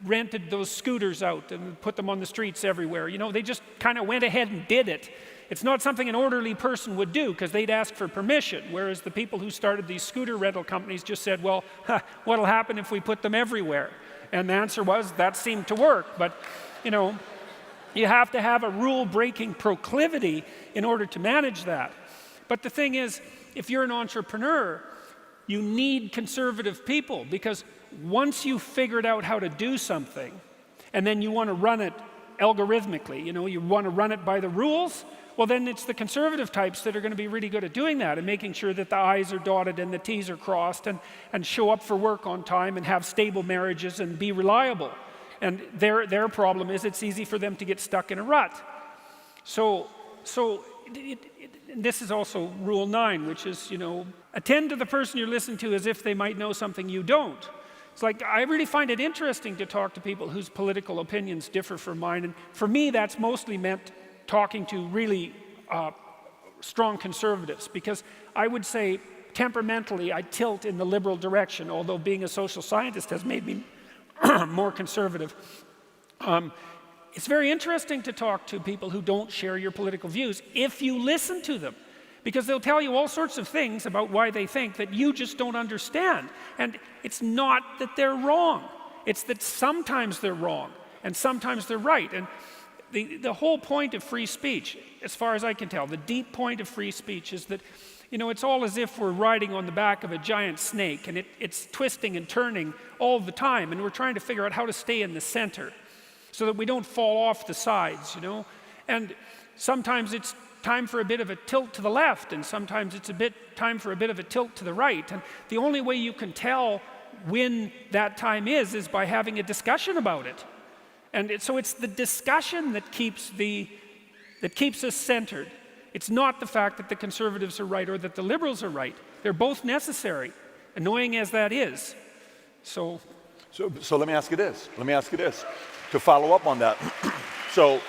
Speaker 1: rented those scooters out and put them on the streets everywhere, they just kind of went ahead and did it. It's not something an orderly person would do because they'd ask for permission, whereas the people who started these scooter rental companies just said, well, what'll happen if we put them everywhere? And the answer was, that seemed to work. But, you have to have a rule-breaking proclivity in order to manage that. But the thing is, if you're an entrepreneur, you need conservative people, because once you've figured out how to do something, and then you want to run it algorithmically, you want to run it by the rules, well, then it's the conservative types that are going to be really good at doing that and making sure that the I's are dotted and the T's are crossed and show up for work on time and have stable marriages and be reliable. And their problem is it's easy for them to get stuck in a rut. So this is also Rule 9, which is, attend to the person you're listening to as if they might know something you don't. It's like, I really find it interesting to talk to people whose political opinions differ from mine. And for me, that's mostly meant talking to really strong conservatives, because I would say temperamentally I tilt in the liberal direction, although being a social scientist has made me more conservative. It's very interesting to talk to people who don't share your political views if you listen to them, because they'll tell you all sorts of things about why they think that you just don't understand. And it's not that they're wrong. It's that sometimes they're wrong and sometimes they're right. And the whole point of free speech, as far as I can tell, the deep point of free speech is that it's all as if we're riding on the back of a giant snake, and it's twisting and turning all the time, and we're trying to figure out how to stay in the center so that we don't fall off the sides, And sometimes it's time for a bit of a tilt to the left, and sometimes it's time for a bit of a tilt to the right. And the only way you can tell when that time is by having a discussion about it. And so it's the discussion that keeps us centered. It's not the fact that the conservatives are right or that the liberals are right. They're both necessary, annoying as that is. So
Speaker 2: let me ask you this. To follow up on that. So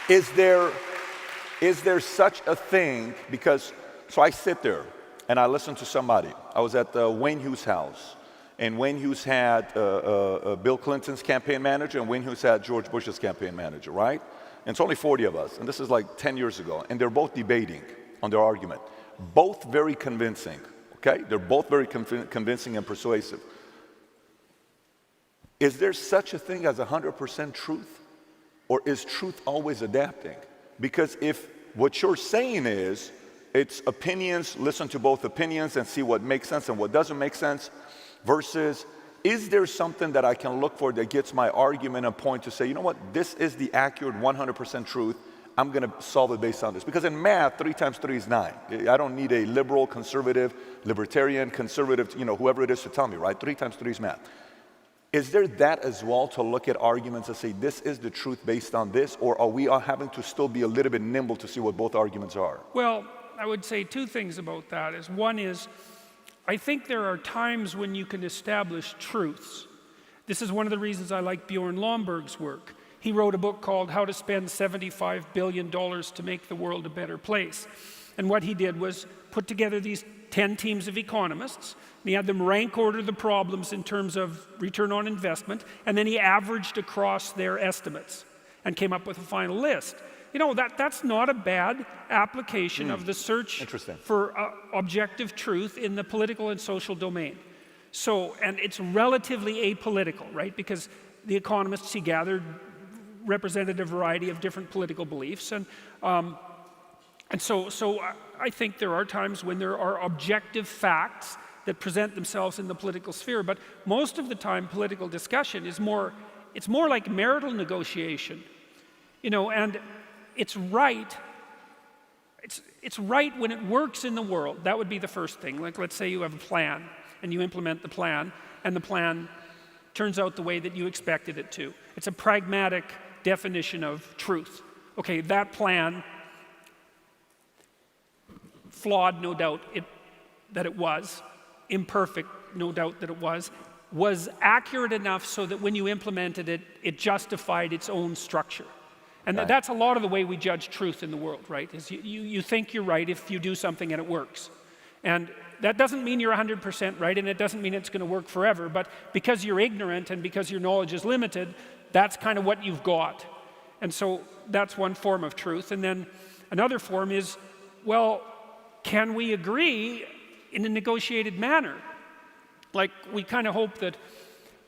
Speaker 2: is there such a thing, because, so I sit there and I listen to somebody. I was at Wayne Hughes' house, and Wayne Hughes had Bill Clinton's campaign manager, and Wayne Hughes had George Bush's campaign manager, right? And it's only 40 of us, and this is like 10 years ago, and they're both debating on their argument. Both very convincing, okay? They're both very convincing and persuasive. Is there such a thing as 100% truth? Or is truth always adapting? Because if what you're saying is, it's opinions, listen to both opinions and see what makes sense and what doesn't make sense, versus, is there something that I can look for that gets my argument a point to say, you know what, this is the accurate 100% truth, I'm gonna solve it based on this. Because in math, 3 times 3 is 9. I don't need a liberal, conservative, libertarian, conservative, whoever it is to tell me, right? 3 times 3 is math. Is there that as well, to look at arguments and say, this is the truth based on this, or are we having to still be a little bit nimble to see what both arguments are?
Speaker 1: Well, I would say 2 things about that. One is, I think there are times when you can establish truths. This is one of the reasons I like Bjorn Lomborg's work. He wrote a book called How to Spend $75 Billion to Make the World a Better Place. And what he did was put together these 10 teams of economists, and he had them rank order the problems in terms of return on investment, and then he averaged across their estimates and came up with a final list. That's not a bad application of the search for objective truth in the political and social domain. And it's relatively apolitical, right? Because the economists he gathered represented a variety of different political beliefs. And so I think there are times when there are objective facts that present themselves in the political sphere, but most of the time political discussion is more like marital negotiation, and it's right when it works in the world. That would be the first thing. Like, let's say you have a plan and you implement the plan, and the plan turns out the way that you expected it to. It's a pragmatic definition of truth. Okay, that plan, flawed, no doubt that it was, imperfect, no doubt that it was accurate enough so that when you implemented it, it justified its own structure. And that's a lot of the way we judge truth in the world, right? Is you think you're right if you do something and it works. And that doesn't mean you're 100% right, and it doesn't mean it's going to work forever, but because you're ignorant and because your knowledge is limited, that's kind of what you've got. And so that's one form of truth. And then another form is, well, can we agree in a negotiated manner? Like, we kind of hope that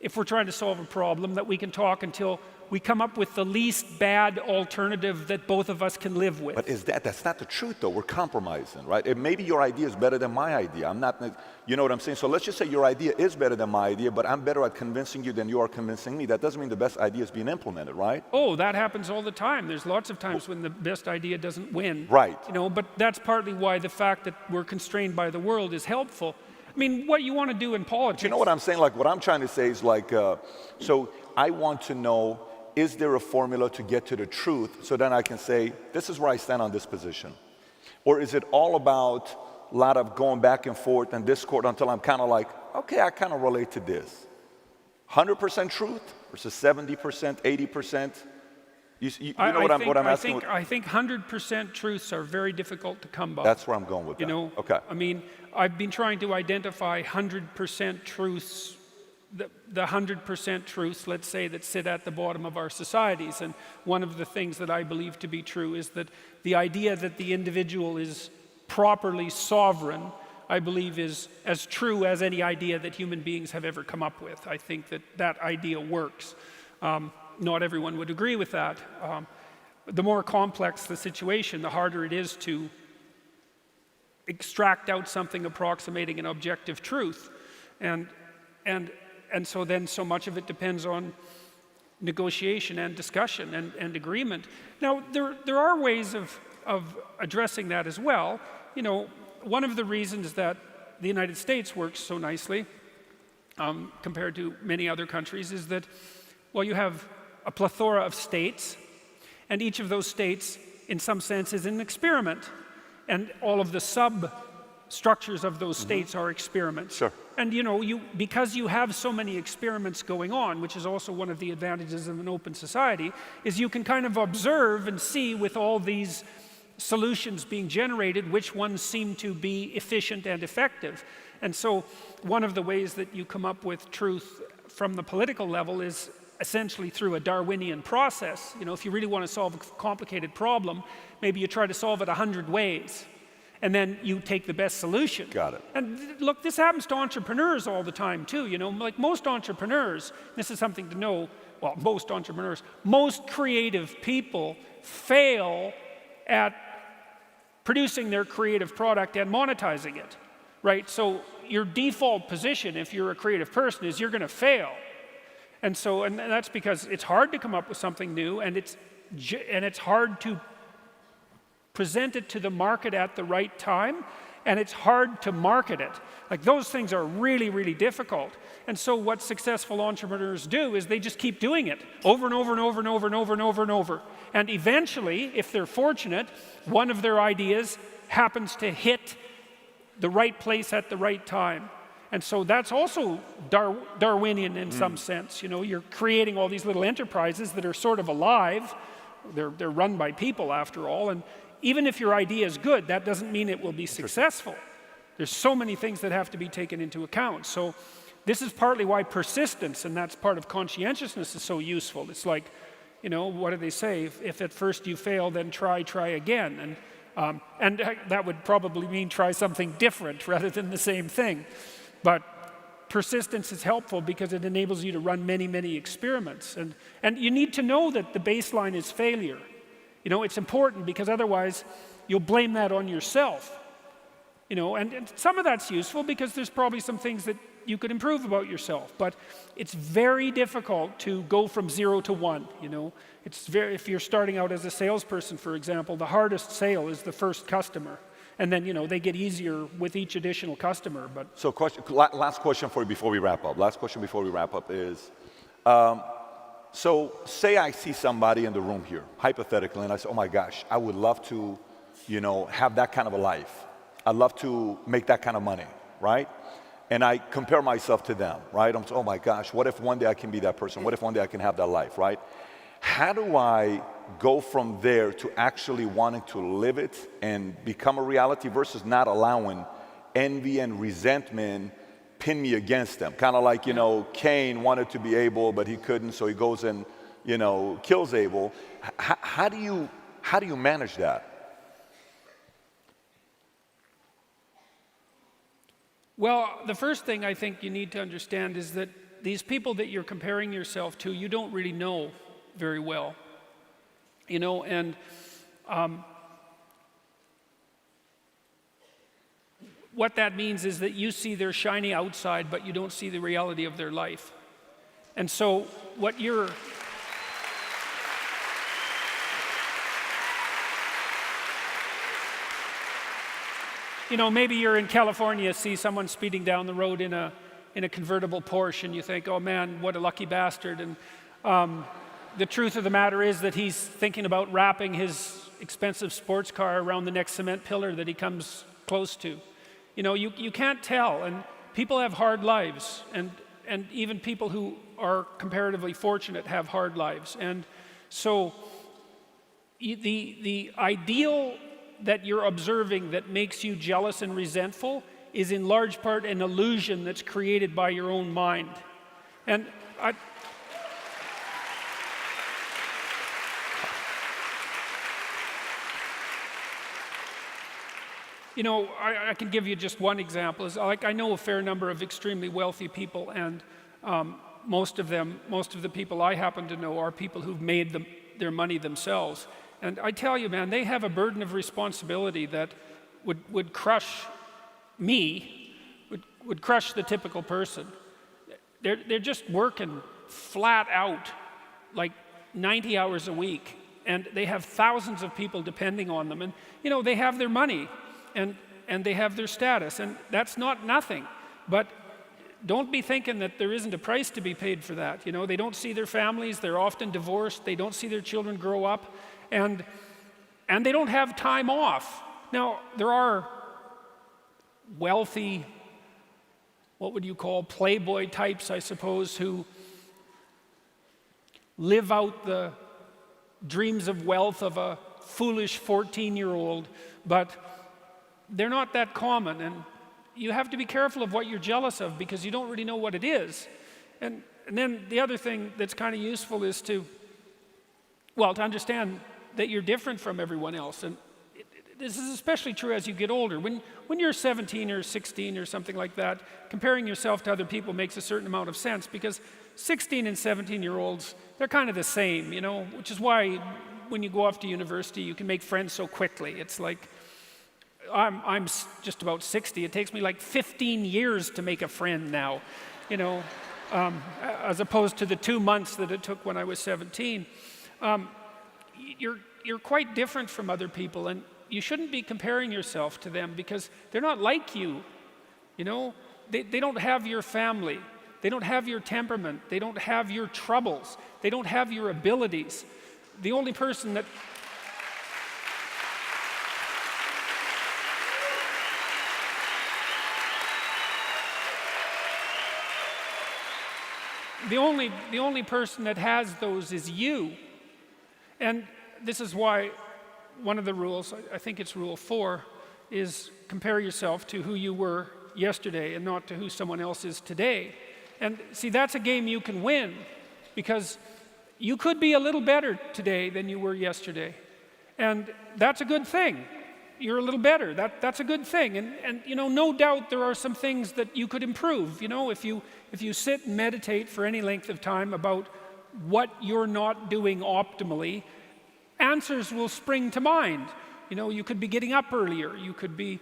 Speaker 1: if we're trying to solve a problem, that we can talk until we come up with the least bad alternative that both of us can live with.
Speaker 2: But that's not the truth, though. We're compromising, right? Maybe your idea is better than my idea. I'm not, you know what I'm saying? So let's just say your idea is better than my idea, but I'm better at convincing you than you are convincing me. That doesn't mean the best idea is being implemented, right?
Speaker 1: Oh, that happens all the time. There's lots of times when the best idea doesn't win.
Speaker 2: Right.
Speaker 1: But that's partly why the fact that we're constrained by the world is helpful. I mean, what you want to do in politics.
Speaker 2: Do you know what I'm saying? Like, what I'm trying to say is like, so I want to know, is there a formula to get to the truth so then I can say, this is where I stand on this position? Or is it all about a lot of going back and forth and discord until I'm kind of like, okay, I kind of relate to this? 100% truth versus 70%, 80%? You know what I'm asking?
Speaker 1: I think 100% truths are very difficult to come by.
Speaker 2: That's where I'm going with that. Okay.
Speaker 1: I mean, I've been trying to identify 100% truths, the 100% truths, let's say, that sit at the bottom of our societies. And one of the things that I believe to be true is that the idea that the individual is properly sovereign, I believe, is as true as any idea that human beings have ever come up with. I think that idea works. Not everyone would agree with that. The more complex the situation, the harder it is to extract out something approximating an objective truth. And so then so much of it depends on negotiation and discussion and agreement. Now, there are ways of of addressing that as well. You know, one of the reasons that the United States works so nicely compared to many other countries is that, well, you have a plethora of states, and each of those states, in some sense, is an experiment, and all of the substructures of those states are experiments.
Speaker 2: Sure.
Speaker 1: And you know, because you have so many experiments going on, which is also one of the advantages of an open society, is you can kind of observe and see with all these solutions being generated which ones seem to be efficient and effective. And so one of the ways that you come up with truth from the political level is essentially through a Darwinian process. You know, if you really want to solve a complicated problem, maybe you try to solve it 100 ways. And then you take the best solution.
Speaker 2: Got it.
Speaker 1: And look, this happens to entrepreneurs all the time too, you know, like most entrepreneurs, this is something to know, well, most entrepreneurs, most creative people fail at producing their creative product and monetizing it, right? So your default position, if you're a creative person, is you're gonna fail. And so, and that's because it's hard to come up with something new, and it's hard to present it to the market at the right time, and it's hard to market it. Like, those things are really, really difficult. And so what successful entrepreneurs do is they just keep doing it over and over and over and over and over and over and over. And eventually, if they're fortunate, one of their ideas happens to hit the right place at the right time. And so that's also Darwinian in some sense. You know, you're creating all these little enterprises that are sort of alive. They're run by people after all, and even if your idea is good, that doesn't mean it will be successful. There's so many things that have to be taken into account. So this is partly why persistence, and that's part of conscientiousness, is so useful. It's like, you know, what do they say? If at first you fail, then try again. And that would probably mean try something different rather than the same thing. But persistence is helpful because it enables you to run many, many experiments. And you need to know that the baseline is failure. You know, it's important because otherwise you'll blame that on yourself. You know, and some of that's useful because there's probably some things that you could improve about yourself. But it's very difficult to go from 0 to 1, you know. If you're starting out as a salesperson, for example, the hardest sale is the first customer. And then, you know, they get easier with each additional customer. But
Speaker 2: so last question for you before we wrap up. Last question before we wrap up is, so say I see somebody in the room here, hypothetically, and I say, oh my gosh, I would love to, you know, have that kind of a life. I'd love to make that kind of money, right? And I compare myself to them, right? I'm saying, oh my gosh, what if one day I can be that person? What if one day I can have that life, right? How do I go from there to actually wanting to live it and become a reality versus not allowing envy and resentment pin me against them? Kind of like, you know, Cain wanted to be Abel, but he couldn't, so he goes and, you know, kills Abel. How do you manage that?
Speaker 1: well, the first thing I think you need to understand is that these people that you're comparing yourself to, you don't really know very well. You know, and what that means is that you see their shiny outside, but you don't see the reality of their life. And so what you're... You know, maybe you're in California, see someone speeding down the road in a convertible Porsche, and you think, oh man, what a lucky bastard. And the truth of the matter is that he's thinking about wrapping his expensive sports car around the next cement pillar that he comes close to. You know, you can't tell, and people have hard lives, and even people who are comparatively fortunate have hard lives. And so the ideal that you're observing that makes you jealous and resentful is in large part an illusion that's created by your own mind. And you know, I can give you just one example. Is like, I know a fair number of extremely wealthy people, and most of the people I happen to know are people who've made their money themselves. And I tell you, man, they have a burden of responsibility that would crush me, would crush the typical person. They're just working flat out, like 90 hours a week, and they have thousands of people depending on them, and they have their money, and they have their status, and that's not nothing. But don't be thinking that there isn't a price to be paid for that. They don't see their families, they're often divorced, they don't see their children grow up, and they don't have time off. Now, there are wealthy, what would you call, playboy types, I suppose, who live out the dreams of wealth of a foolish 14-year-old, but they're not that common, and you have to be careful of what you're jealous of because you don't really know what it is. And then the other thing that's kind of useful is to understand that you're different from everyone else. And this is especially true as you get older. When you're 17 or 16 or something like that, comparing yourself to other people makes a certain amount of sense because 16 and 17-year-olds, they're kind of the same, which is why when you go off to university, you can make friends so quickly. It's like, I'm just about 60. It takes me like 15 years to make a friend now, as opposed to the 2 months that it took when I was 17. You're quite different from other people, and you shouldn't be comparing yourself to them because they're not like you. They don't have your family. They don't have your temperament. They don't have your troubles. They don't have your abilities. The only person that the only person that has those is you. And this is why one of the rules, I think it's rule 4, is compare yourself to who you were yesterday and not to who someone else is today. And see, that's a game you can win because you could be a little better today than you were yesterday. And that's a good thing. You're a little better. That's a good thing. And no doubt there are some things that you could improve. If you sit and meditate for any length of time about what you're not doing optimally, answers will spring to mind. You could be getting up earlier. You could be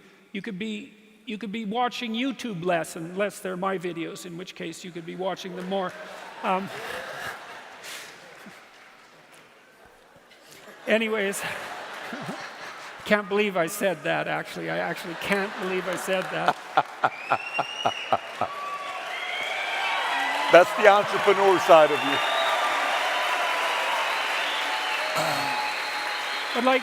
Speaker 1: watching YouTube less, unless they're my videos, in which case you could be watching them more. Anyways, can't believe I said that, actually. I actually can't believe I said that.
Speaker 2: That's the entrepreneur side of you.
Speaker 1: But like,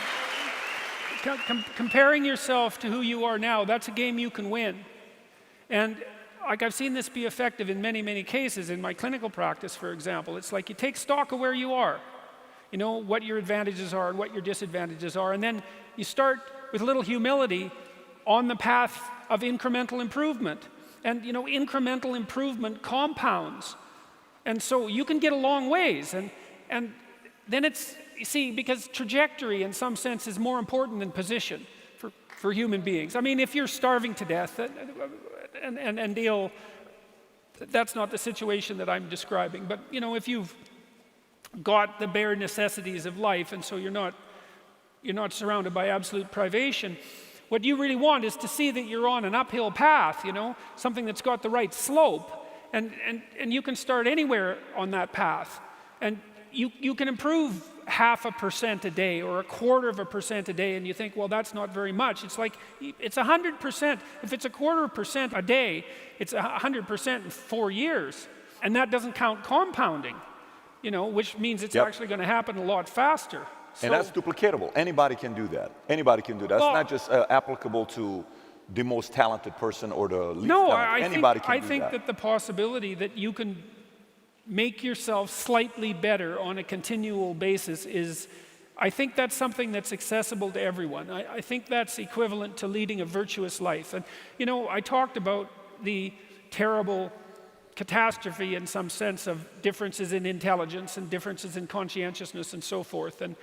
Speaker 1: comparing yourself to who you are now, that's a game you can win. And like I've seen this be effective in many, many cases in my clinical practice, for example. It's like you take stock of where you are, what your advantages are and what your disadvantages are, and then you start with a little humility on the path of incremental improvement. And incremental improvement compounds. And so you can get a long ways. And then it's, you see, because trajectory in some sense is more important than position for human beings. I mean, if you're starving to death and ill, that's not the situation that I'm describing. But if you've got the bare necessities of life, and so you're not surrounded by absolute privation, what you really want is to see that you're on an uphill path, something that's got the right slope, and you can start anywhere on that path, and you can improve 0.5% a day or 1/4% a day, and you think, well, that's not very much. It's like it's 100%. If it's 1/4% a day, it's 100% in 4 years, and that doesn't count compounding, which means it's actually going to happen a lot faster.
Speaker 2: And that's duplicatable. Anybody can do that. Anybody can do that. It's not just applicable to the most talented person or the least talented. Anybody can do that.
Speaker 1: I think that the possibility that you can make yourself slightly better on a continual basis is, I think that's something that's accessible to everyone. I think that's equivalent to leading a virtuous life. And, I talked about the terrible catastrophe in some sense of differences in intelligence and differences in conscientiousness and so forth, and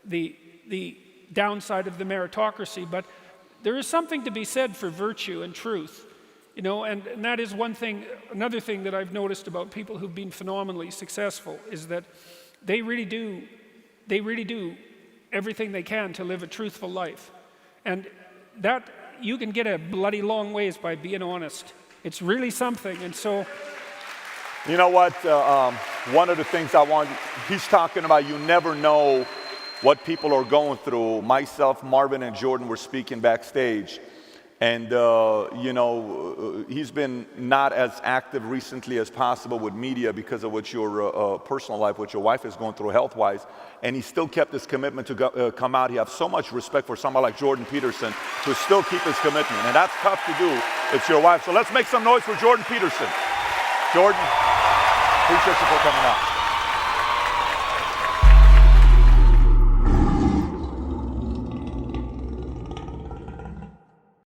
Speaker 1: the downside of the meritocracy. But there is something to be said for virtue and truth, and that is one thing. Another thing that I've noticed about people who've been phenomenally successful is that they really do everything they can to live a truthful life, and that you can get a bloody long ways by being honest. It's really something. And so,
Speaker 2: you know what? One of the things he's talking about, you never know what people are going through. Myself, Marvin, and Jordan were speaking backstage. And, you know, he's been not as active recently as possible with media because of what your personal life, what your wife is going through health-wise. And he still kept his commitment to come out. He has so much respect for somebody like Jordan Peterson to still keep his commitment. And that's tough to do. It's your wife. So let's make some noise for Jordan Peterson. Jordan, appreciate you for coming out.